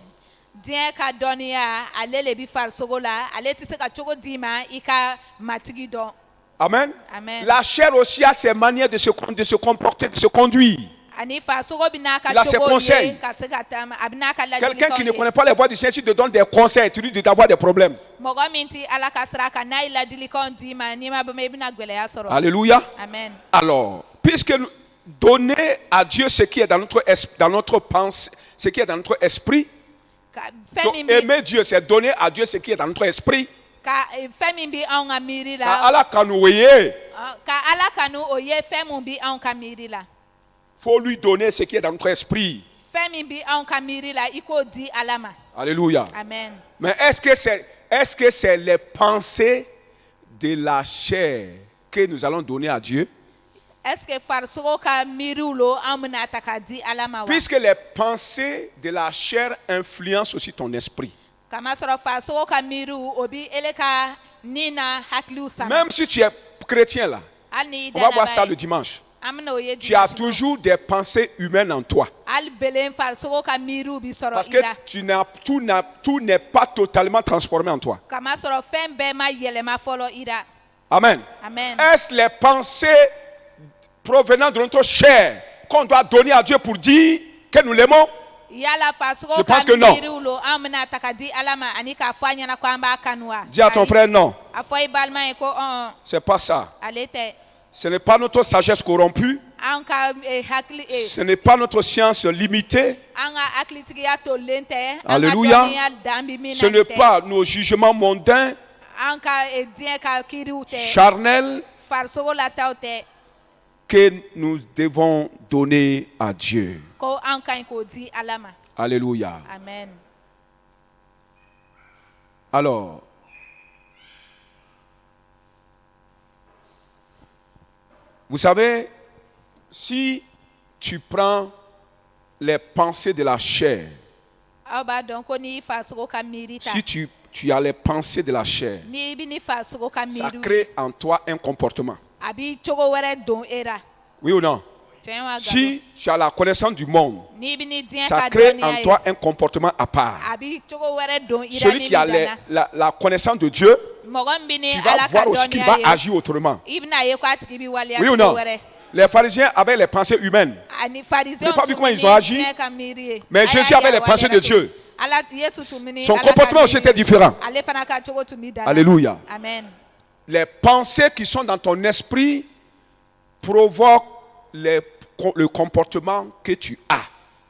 diɲɛ ka dɔnniya ale le bi farisogo la ale tɛ se ka cogo d'i ma i ka matigi dɔn Amen. Amen. La chair aussi a ses manières de se comporter, de se conduire. ani farisogo bɛ n'a Il a ka ses cogo conseils. ye ka se ka taama a bɛ n'a ka Quelqu'un qui ne ladilikanw connaît ye pas les voies du Seigneur, s'il te donne des conseils, tu lui dis d'avoir des problèmes. mɔgɔ min tɛ ala ka sira kan n'a ye ladilikanw d'i ma n'i ma bama i bɛna gwɛlɛya sɔrɔ Alléluia. amen Alors, puisque nous donner à Dieu ce qui est dans notre pensée, ce qui est dans notre esprit, Ka- donc fɛn min bi aimer Dieu, c'est donner à Dieu ce qui est dans notre esprit. fɛn min bi anw ka miiri Ka la ala kanu o ye, ka ala kanu o ye fɛn mun bi anw ka miiri la faut lui donner ce qui est dans notre esprit. fɛn min bi anw ka miiri la i k'o di ala ma Alléluia. amen Mais est-ce que c'est les pensées de la chair que nous allons donner à Dieu? est ce que farisogo ka miiriw lo an bɛna ta k'a di ala ma wa Puisque les pensées de la chair influencent aussi ton esprit. kamasɔrɔ farisogo ka miiriw o bi ele ka ni na hakiliw sama Même si tu es chrétien là, hali ni i on va voir danaba ça le ye dimanche. an bɛna o ye Tu as dimanche don. toujours des pensées humaines en toi. hali belen farisogo ka miiriw bi sɔrɔ Parce i que la tout n'est pas totalement transformé en toi. kamasɔrɔ fɛn bɛɛ ma yɛlɛma fɔlɔ i la Amen. amen Est-ce les pensées provenant de notre chair qu'on doit donner à Dieu pour dire que nous l'aimons? yala farisogo Je ka pense que non. miiriw lo an bɛna ta ka di ala ma ani k'a fɔ a ɲɛna ko an b'a kanu wa Dis à ton Ayi. frère non. a fɔ i balima ye ko C'est pas ça. ale tɛ Ce n'est pas notre sagesse corrompue. an ka hakili Ce n'est pas notre science limitée. an ka hakilitigiya tolilen tɛ an ka Alléluia. dɔnniya dan bi min Ce na n'est tɛ pas nos jugements mondains, an ka diɲɛ ka kiiriw tɛ charnels, farisogo lataw tɛ que nous devons donner à Dieu. ko an ka ɲi k'o di ala ma Alléluia. amen Alors, vous savez, si tu prends les pensées de la chair, aw b'a dɔn ko n'i farisogo ka miiri ta si tu as les pensées de la chair, n'i bɛ n'i farisogo ka ça miiri crée en toi un comportement. a b'i cogo wɛrɛ don e la Oui ou non? tiɲɛ wa galon Si tu as la connaissance du monde, n'i bɛ n'i diɲɛ ça ka crée en dɔnniya ye toi un comportement à part. a b'i cogo wɛrɛ don i la Celui min qui a bɛ danna la connaissance de Dieu, mɔgɔ min bɛ ni tu vas ala ka voir aussi qu'il va dɔnniya ye agir autrement. i bɛna ye ko a tigi bɛ waleya Oui ou cogo non? wɛrɛ Les pharisiens avaient les pensées humaines. ani Vous farisɛnw n'avez pas vu tun comment bɛ ils ont ni agi? diɲɛ ka miiri ye Mais A Jésus y'a avait ye a les pensées de waleyara Dieu. ala yesu tun bɛ ni Son ala ka comportement aussi miiri était différent. ale fana ka cogo tun bɛ danna Alléluia. amen Les pensées qui sont dans ton esprit provoquent le comportement que tu as.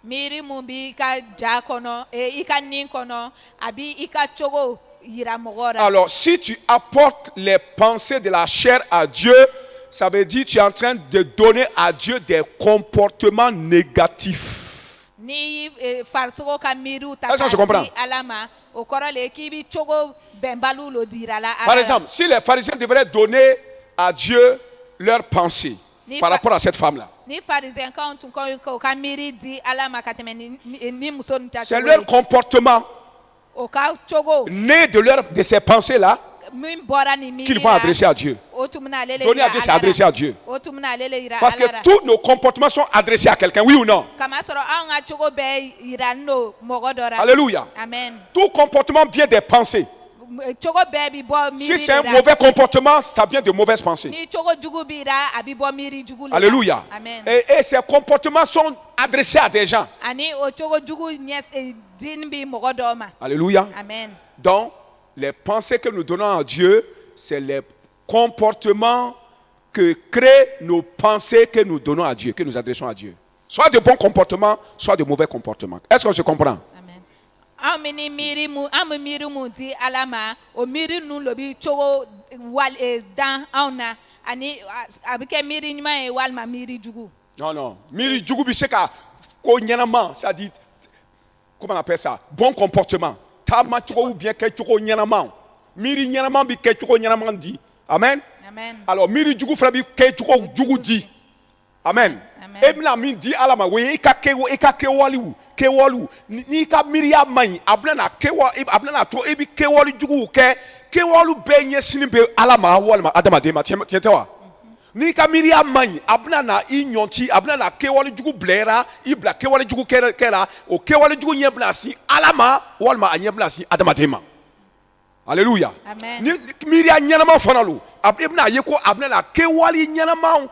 miiri mun b'i ka ja kɔnɔ i ka nin kɔnɔ a b'i i ka cogo yira mɔgɔw la Alors, si tu apportes les pensées de la chair à Dieu, ça veut dire que tu es en train de donner à Dieu des comportements négatifs. n'i y'i farisogo ka miiriw ta Est-ce que je k'a comprends? di ala ma o kɔrɔ le k'i b'i cogo bɛnbaliw lo dira la Par exemple, si les pharisiens devraient donner à Dieu leurs pensées par rapport à cette femme-là, ni farisɛnkanw tun k'u ka miiri di ala ma ka tɛmɛ ni muso ninnu ta c'est cogo leur ye comportement o ka cogo né de ces pensées-là min bɔra ni miiri qu'ils vont adresser à Dieu. o tun bɛna ale le Donner à yira Dieu, c'est ala adresser la à Dieu. o tun bɛna ale le yira Parce que ala la tous nos comportements sont adressés à quelqu'un, oui ou non? kamasɔrɔ anw ka cogo bɛɛ yirani don mɔgɔ dɔ la Alléluia. amen Tout comportement vient des pensées. cogo bɛɛ bi bɔ Si miiri c'est un de la mauvais comportement, ça vient de mauvaises pensées. ni cogo jugu b'i la a bɛ bɔ miiri jugu le la Alléluia. amen Et ces comportements sont adressés à des gens. ani o cogo jugu dini bi mɔgɔ dɔw ma Alléluia. amen Donc, les pensées que nous donnons à Dieu, c'est les comportements que créent nos pensées que nous donnons à Dieu, que nous adressons à Dieu. Soit de bons comportements, soit de mauvais comportements. Est-ce que je comprends? amen anw bɛ ni miiri mun an bɛ miiri mun di ala ma o miiri ninnu lo bi cogo dan anw na ani a bɛ kɛ miiri ɲuman ye walima miiri jugu Non, non. Miri djugu bi se ka ko ɲɛnama, c'est-à-dire, comment on appelle ça? Bon comportement. Taama cogo ou bien kɛ cogo ɲɛnama. Miri ɲɛnama bi kɛ cogo ɲɛnama di. Amen. amen Alors, miri djugu fana bi kɛ cogo jugu di. Amen. Amen. E bɛna min di Ala ma, o ye i ka kɛwalew. N'i ka miiriya man ɲi, a bɛna to i bi kɛwale juguw kɛ. Kɛwalew bɛɛ ɲɛsinin bɛ Ala ma walima adamaden ma. Tiɲɛ tɛ wa? N'i ka miiriya man ɲi, a bɛna na i ɲɔnti, a bɛna na kɛwale jugu bila i la, i bila kɛwale jugu kɛra, o kɛwale jugu ɲɛ bɛna sin Ala ma walima a ɲɛ bɛna sin adamaden ma. Alléluia. Amen. Ni miiriya ɲɛnama fana lo, i bɛna ye ko a bɛna na kɛwale ɲɛnamaw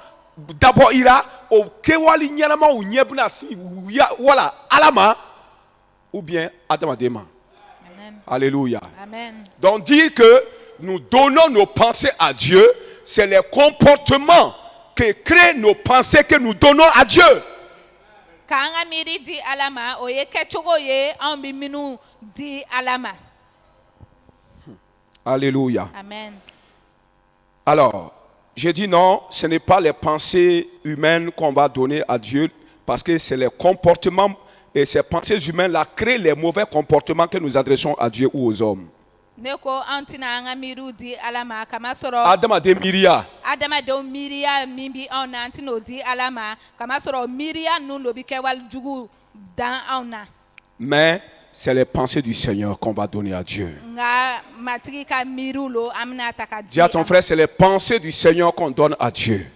dabɔ i la, o kɛwale ɲɛnamaw ɲɛ bɛna sin wala Ala ma ou bien adamaden ma. amen Alléluia. amen Donc dire que nous donnons nos pensées à Dieu, c'est les comportements que créent nos pensées que nous donnons à Dieu. k'an ka miiri di ala ma o ye kɛcogo ye anw bɛ minnu di ala ma Alléluia. amen Alors, j'ai dit non, ce n'est pas les pensées humaines qu'on va donner à Dieu, parce que c'est les comportements et ces pensées humaines-là créent les mauvais comportements que nous adressons à Dieu ou aux hommes. ne ko anw tɛna an ka miiriw di ala ma kamasɔrɔ Adamaden miiriya, adamadenw miiriya min bi anw na an tɛna o di ala ma kamasɔrɔ miiriya ninnu lo bi kɛwale jugu dan anw na mais c'est les pensées du Seigneur qu'on va donner à Dieu. nka matigi ka miiriw lo an bɛna ta ka di Dis à ton frère, c'est les pensées du Seigneur qu'on donne à Dieu.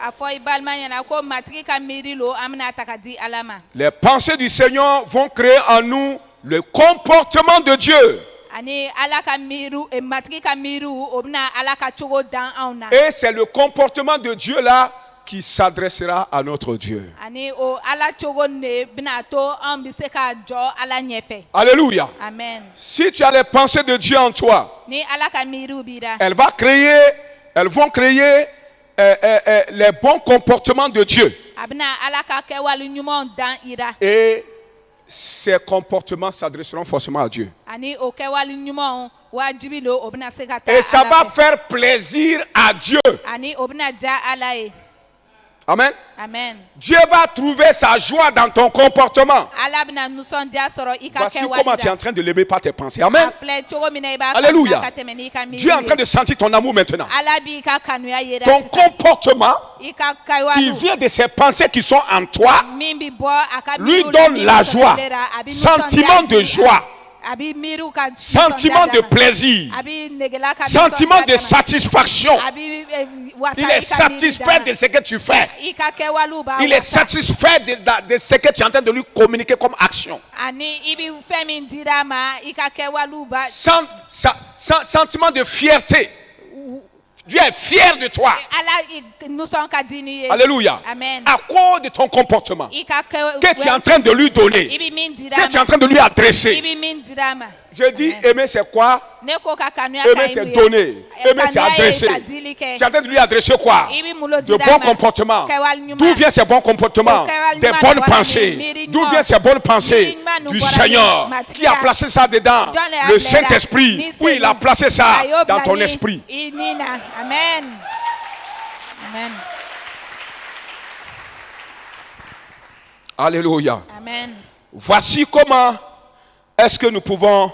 a fɔ i balima ɲɛna ko matigi ka miiri lo an bɛna ta ka di ala ma Les pensées du Seigneur vont créer en nous le comportement de Dieu. ani ala ka miiriw matigi ka miiriw o bɛna ala ka cogo dan anw na Et c'est le comportement de Dieu là qui s'adressera à notre Dieu. ani o ala cogo ne bɛna to anw bɛ se ka jɔ ala ɲɛfɛ Alléluia. amen Si tu as les pensées de Dieu en toi, ni ala ka miiriw b'i la elles vont créer les bons comportements de Dieu. a bɛna ala ka kɛwale ɲumanw dan i la Et ces comportements s'adresseront forcément à Dieu. ani o kɛwale ɲumanw wajibi lo o bɛna se ka taa Et ça ala va fɛ faire plaisir à Dieu. ani o bɛna diya ala ye Amen. Amen. Dieu va trouver sa joie dans ton comportement. Ala bɛna nisɔndiya sɔrɔ i ka Voici kɛwale comment tu es la. en train de l'aimer par tes pensées. Amen. A filɛ cogo min na i b'a Alléluia. kanuya ka tɛmɛ n'i ka miiri Dieu est en train ye. de sentir ton amour maintenant. Ala b'i ka kanuya yira Ton sisan. comportement I ka qui kɛwale vient de ces pensées qui sont en toi min bi bɔ a ka lui miiriw donne min la bɛ sɔrɔ joie, ale la, a bɛ sentiment nisɔndiya de di joie, a bɛ miiriw ka sentiment nisɔndiya de d'a ma. plaisir, A bɛ negela ka sentiment nisɔndiya de d'a ma. satisfaction. A bɛ wasa Il i est ka miiri satisfait d'a de ma. ce que tu fais. I ka kɛwalew b'a Il est wasa. satisfait de ce que tu es en train de lui communiquer comme action. Ani i bɛ fɛn min dira a ma i ka kɛwalew b'a. Sentiment de fierté. Dieu est fier de toi. Ala nisɔn ka di n'i ye. Alléluia. Amen. À cause de ton comportement I ka kɛ que tu es en train de lui I donner, bɛ min dira que a tu es en ma. train de lui I adresser. bɛ min dira a ma. Je dis Amen. aimer c'est quoi? Ne ko ka kanuya Aimer ka c'est ye. donner. Aimer c'est Kanuya ye adresser. ka dili kɛ. Tu es en train de lui adresser quoi? I bɛ mulo De dira a bons ma. comportements. Kɛwale ɲuman. D'où viennent ces bons comportements? Kɛwale Des ɲuman bonnes de bɔra pensées. min? Miiri D'où ɲuman. viennent ces bonnes pensées? Miiri ɲuman Du nu bɔra Seigneur. min? Qui a placé ça dedans? Jɔn de y'a Le bila i la? Saint-Esprit. Ni Oui, il a Seigneur. placé ça A y'o dans bila ton ni esprit. I ni na. Amen. Amen. Alléluia. Amen. Voici comment est-ce que nous pouvons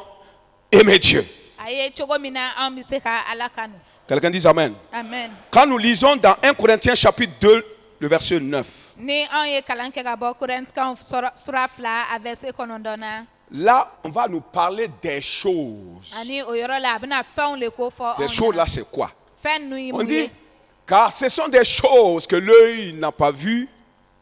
aimer Dieu. A ye cogo min na an bɛ se ka Ala kanu. Quelqu'un dit Amen. Amen. Quand nous lisons dans 1 Corinthiens chapitre 2, le verset 9, Ni an ye kalan kɛ ka bɔ Korintikanw sura 2 a verset 9 na. là, on va nous parler des choses. Ani o yɔrɔ la a bɛna fɛnw le ko fɔ Des anw choses ɲɛna. là, c'est quoi? Fɛn ninnu ye On mun dit, ye? car ce sont des choses que l'œil n'a pas vues,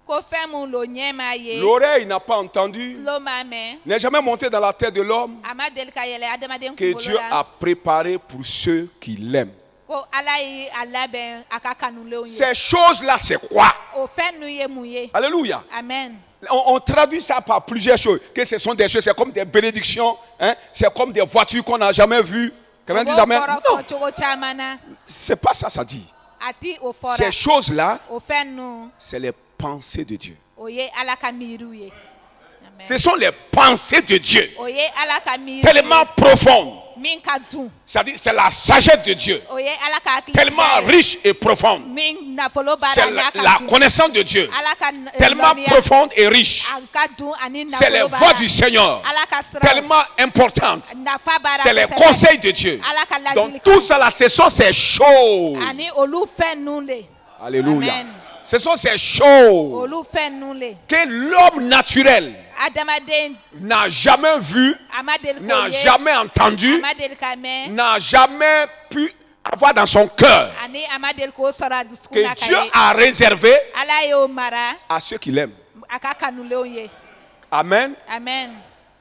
Ko fɛn mun lo ɲɛ m'a ye. l'oreille n'a pas entendu, Tulo m'a mɛn. n'est jamais monté dans la tête de l'homme, A ma deli ka yɛlɛ adamaden que kunkolo Dieu la. a préparé pour ceux qui l'aiment. Ko Ala ye a labɛn a ka kanulenw ye. Ces choses-là, c'est quoi? O fɛn ninnu ye mun ye? Alléluia. Amen. On traduit ça par plusieurs choses. Que ce sont des choses, c'est comme des bénédictions, hein? C'est comme des voitures qu'on n'a jamais vues. Quelqu'un dit O b'o Amen? kɔrɔ Non, fɔ cogo caman na. c'est pas ça, ça dit. A ti o fɔra. Ces choses-là, O fɛn ninnu c'est les pensées de Dieu. o ye Ala ka miiriw ye. Amen. Ce sont les pensées de Dieu. O ye Ala ka miiriw ye. Tellement profondes. Min ka dun. C'est-à-dire, c'est la sagesse de Dieu. O ye Ala ka hakili Tellement tigɛ ye. riche et profonde. Min nafolo b'a C'est la n'a ka la dun. connaissance de Dieu. Ala ka Tellement dɔnniya profonde et riche. a ka dun ani C'est les nafolo b'a voies la. du Seigneur. Ala ka siraw. Tellement importantes. Nafa b'a la C'est les kosɛbɛ. conseils de Dieu. Ala ka Donc ladilikan. tout ça là, ce sont ces choses. Ani olu fɛn ninnu le. Alléluia. Amen. Ce sont ces choses Olu fɛn ninnu le. que l'homme naturel Adamaden n'a jamais vu, a ma deli k'o n'a ye. jamais A entendu, ma deli ka mɛn. n'a jamais pu avoir dans son cœur, Ani a ma deli k'o sɔrɔ a dusukun que na ka Dieu ye. a réservé Ala y'o mara à ceux qui l'aiment. a ka kanulenw ye. Amen. Amen.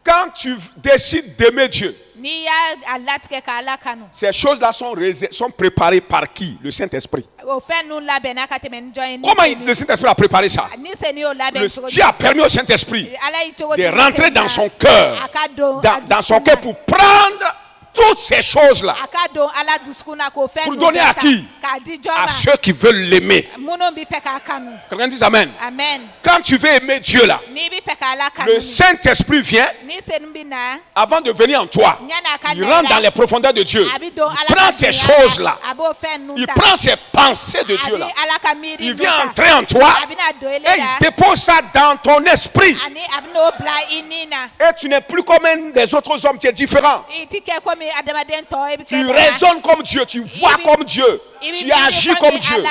Quand tu décides d'aimer Dieu, N'i y'a latigɛ ka Ala kanu. ces choses-là sont préparées par qui? Le Saint-Esprit. O fɛn ninnu labɛnna ka tɛmɛ ni jɔn ye. Ni Comment se ni- le Saint-Esprit a préparé ça? Ni se ni y'o labɛn cogo Dieu a permis au Saint-Esprit Ala ye cogo de di rentrer ni se dans na. son cœur, A ka don a dans son dusukun cœur na. pour prendre toutes ces choses-là, A ka don Ala dusukun na k'o fɛn Pour ninnu donner bɛɛ à ta. qui? K'a di jɔn à ma. ceux qui veulent l'aimer. Minnu bɛ fɛ k'a kanu. Quelqu'un dit Amen. Amen. Quand tu veux aimer Dieu là, N'i bɛ fɛ k'Ala kanu. le Saint-Esprit vient Ni se ni bɛ na. avant de venir en toi. Yanni a ka Il rentre dans les profondeurs de Dieu. A bɛ don Ala Il prend ka ces dunya la. choses-là. A b'o fɛn ninnu Il ta. prend ces pensées de Dieu A là. bɛ Ala ka miiri Il ninnu vient ta. entrer en toi A bɛna don ele et la. il dépose ça dans ton esprit. Ani a bɛn'o bila i ni na. Et tu n'es plus comme un des autres hommes, tu es différent. I ti kɛ komi adamaden tɔ i bɛ Tu kɛ raisonnes comme Dieu, tu vois comme Dieu, tu agis comme Dieu.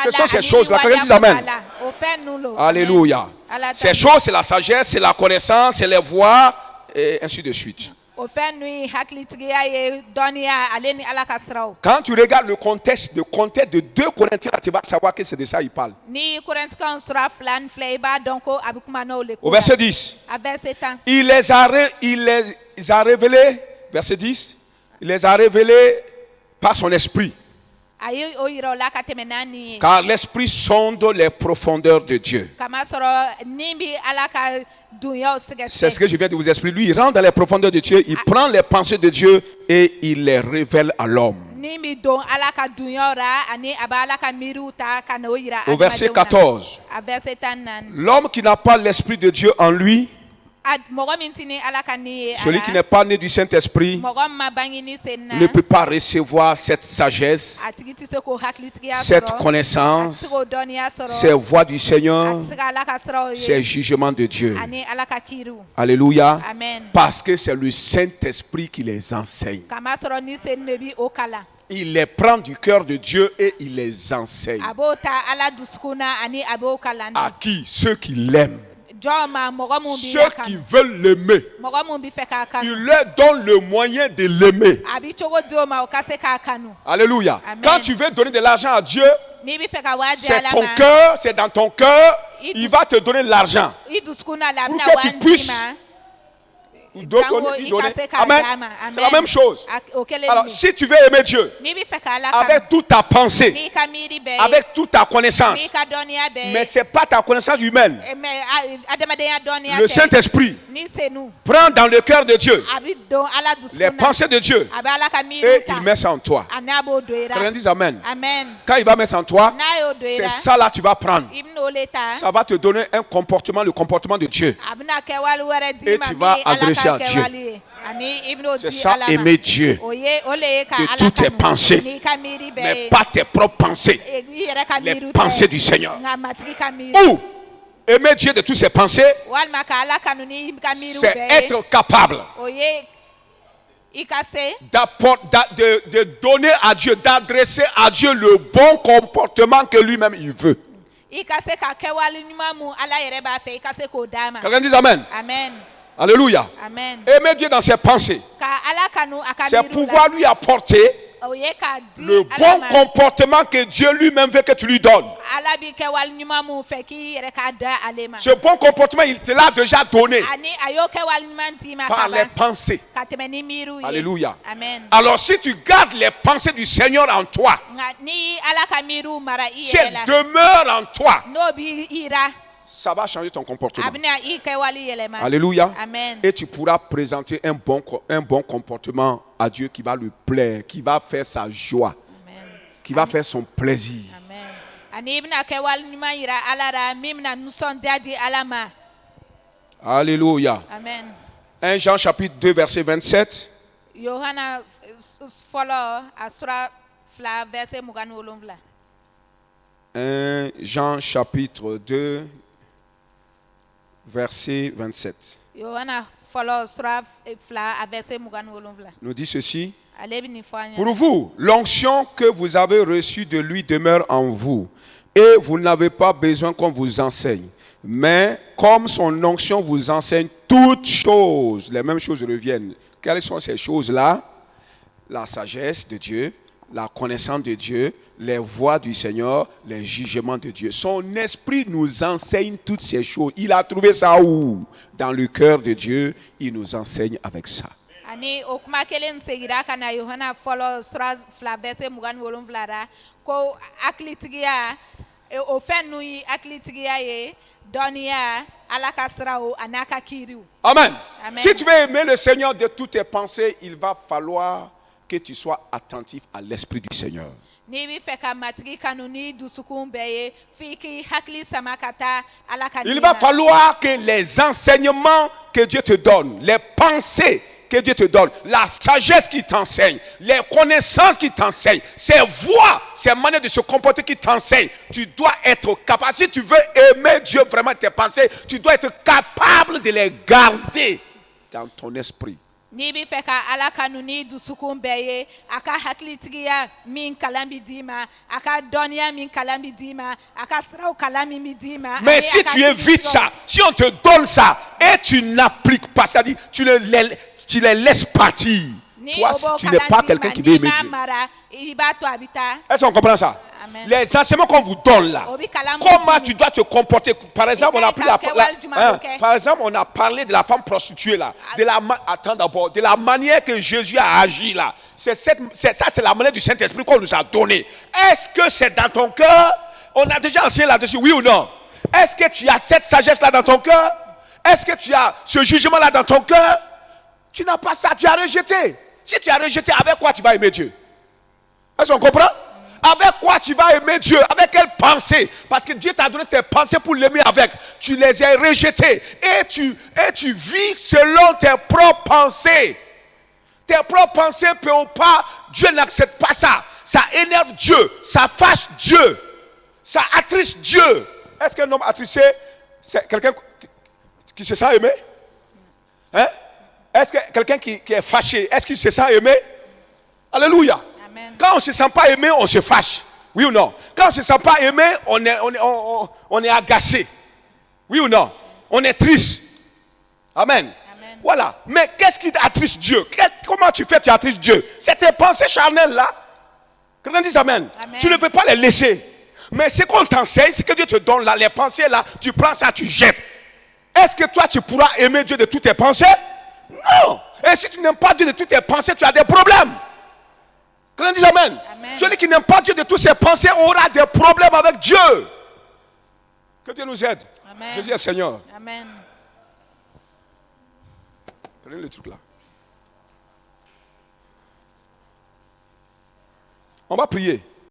Ce sont ces choses-là. Quelqu'un dit Amen. Alléluia. Ces choses, c'est la sagesse, c'est la connaissance, c'est les voies, et ainsi de suite. Quand tu regardes le contexte de 2 Corinthiens, tu vas savoir que c'est de ça il parle. Au verset 10, il les a révélés, verset 10, il les a révélés par son esprit. Car l'esprit sonde les profondeurs de Dieu. C'est ce que je viens de vous expliquer. Lui, il rentre dans les profondeurs de Dieu, il prend les pensées de Dieu et il les révèle à l'homme. Au verset 14, l'homme qui n'a pas l'esprit de Dieu en lui Celui qui n'est pas né du Saint-Esprit ne peut pas recevoir cette sagesse, cette connaissance, ces voies du Seigneur, ces jugements de Dieu. Alléluia. Amen. Parce que c'est le Saint-Esprit qui les enseigne. Il les prend du cœur de Dieu et il les enseigne. À qui? Ceux qui l'aiment. Ceux qui veulent l'aimer. Il leur donne le moyen de l'aimer. Alléluia. Amen. Quand tu veux donner de l'argent à Dieu, c'est ton cœur, c'est dans ton cœur. Il va te donner l'argent pour que tu puisses donner. Amen. C'est la même chose. Alors, si tu veux aimer Dieu avec toute ta pensée, avec toute ta connaissance, mais ce n'est pas ta connaissance humaine, le Saint-Esprit prend dans le cœur de Dieu les pensées de Dieu et il met ça en toi. Quelqu'un dit Amen. Quand il va mettre en toi, c'est ça là tu vas prendre. Ça va te donner un comportement, le comportement de Dieu. Et tu vas adresser à Dieu. C'est ça, aimer Dieu de toutes tes pensées, mais pas tes propres pensées, les pensées du Seigneur. Ou aimer Dieu de toutes ses pensées, c'est être capable de donner à Dieu, d'adresser à Dieu le bon comportement que lui-même il veut. Quelqu'un dit Amen. Amen. Alléluia. Amen. Aimer Dieu dans ses pensées, c'est pouvoir lui apporter le bon comportement que Dieu lui-même veut que tu lui donnes. Ce bon comportement, il te l'a déjà donné par les pensées. Alléluia. Amen. Alors si tu gardes les pensées du Seigneur en toi, si elles demeurent en toi, ça va changer ton comportement. Alléluia. Amen. Et tu pourras présenter un bon comportement à Dieu qui va lui plaire, qui va faire sa joie, Amen. Qui va faire son plaisir. Alléluia. Amen. 1 Jean chapitre 2 verset 27. Yohana follow asura fla verset muganu olumvla. 1 Jean chapitre 2 verset 27. Yohana follow asura fla verset muganu olumvla. Nous dit ceci. Pour Pour vous, l'onction que vous avez reçue de lui demeure en vous, et vous n'avez pas besoin qu'on vous enseigne. Mais comme son onction vous enseigne toutes choses, les mêmes choses reviennent. Quelles sont ces choses-là? La sagesse de Dieu, la connaissance de Dieu, les voies du Seigneur, les jugements de Dieu. Son esprit nous enseigne toutes ces choses. Il a trouvé ça où? Dans le cœur de Dieu, il nous enseigne avec ça. Ani okuma kelen segira kana Yohana follow sura fla verset muganu olumvla ko aklitigia ofenui aklitigia ye donia alakasrao anaka kiriu. Amen. Amen. Si tu veux aimer le Seigneur de toutes tes pensées, il va falloir que tu sois attentif à l'Esprit du Seigneur. Il va falloir que les enseignements que Dieu te donne, les pensées que Dieu te donne, la sagesse qui t'enseigne, les connaissances qui t'enseignent, ces voies, ces manières de se comporter qui t'enseignent, tu dois être capable. Si tu veux aimer Dieu vraiment tes pensées, tu dois être capable de les garder dans ton esprit. Nibi feka ala kanuni dusukumbeye aka haklitigia min kalambi dima aka donia min kalambi dima aka srau kalami midima. Mais si tu évites ça, si on te donne ça et tu n'appliques pas, c'est-à-dire tu les laisses partir, toi tu n'es pas quelqu'un qui veut aimer Dieu. Est-ce qu'on comprend ça? Amen. Les enseignements qu'on vous donne là, comment tu dois te comporter. Par exemple, on a parlé de la femme prostituée là, attends d'abord, de la manière que Jésus a agi là. C'est la manière du Saint-Esprit qu'on nous a donné. Est-ce que c'est dans ton cœur? On a déjà enseigné là-dessus, oui ou non? Est-ce que tu as cette sagesse là dans ton cœur? Est-ce que tu as ce jugement là dans ton cœur? Tu n'as pas ça, tu as rejeté. Si tu as rejeté, avec quoi tu vas aimer Dieu? Est-ce qu'on comprend? Avec quoi tu vas aimer Dieu? Avec quelle pensée? Parce que Dieu t'a donné tes pensées pour l'aimer avec. Tu les as rejetées. Et tu vis selon tes propres pensées. Tes propres pensées ne peuvent pas. Dieu n'accepte pas ça. Ça énerve Dieu. Ça fâche Dieu. Ça attriste Dieu. Est-ce qu'un homme attristé, c'est quelqu'un qui se sent aimé? Hein? Est-ce que quelqu'un qui est fâché, est-ce qu'il se sent aimé? Alléluia. Amen. Quand on ne se sent pas aimé, on se fâche. Oui ou non? Quand on ne se sent pas aimé, on est agacé. Oui ou non? On est triste. Amen. Amen. Voilà. Mais qu'est-ce qui attriste Dieu? Comment tu fais, tu attristes Dieu? C'est tes pensées charnelles là. Quelqu'un dit amen. Amen. Tu ne peux pas les laisser. Mais ce qu'on t'enseigne, ce que Dieu te donne là, les pensées là, tu prends ça, tu jettes. Est-ce que toi, tu pourras aimer Dieu de toutes tes pensées? Non. Et si tu n'aimes pas Dieu de toutes tes pensées, tu as des problèmes. Quelqu'un dit amen. Amen. Celui qui n'aime pas Dieu de toutes ses pensées aura des problèmes avec Dieu. Que Dieu nous aide. Amen. Jésus est Seigneur. Amen. Prenez le truc là. On va prier.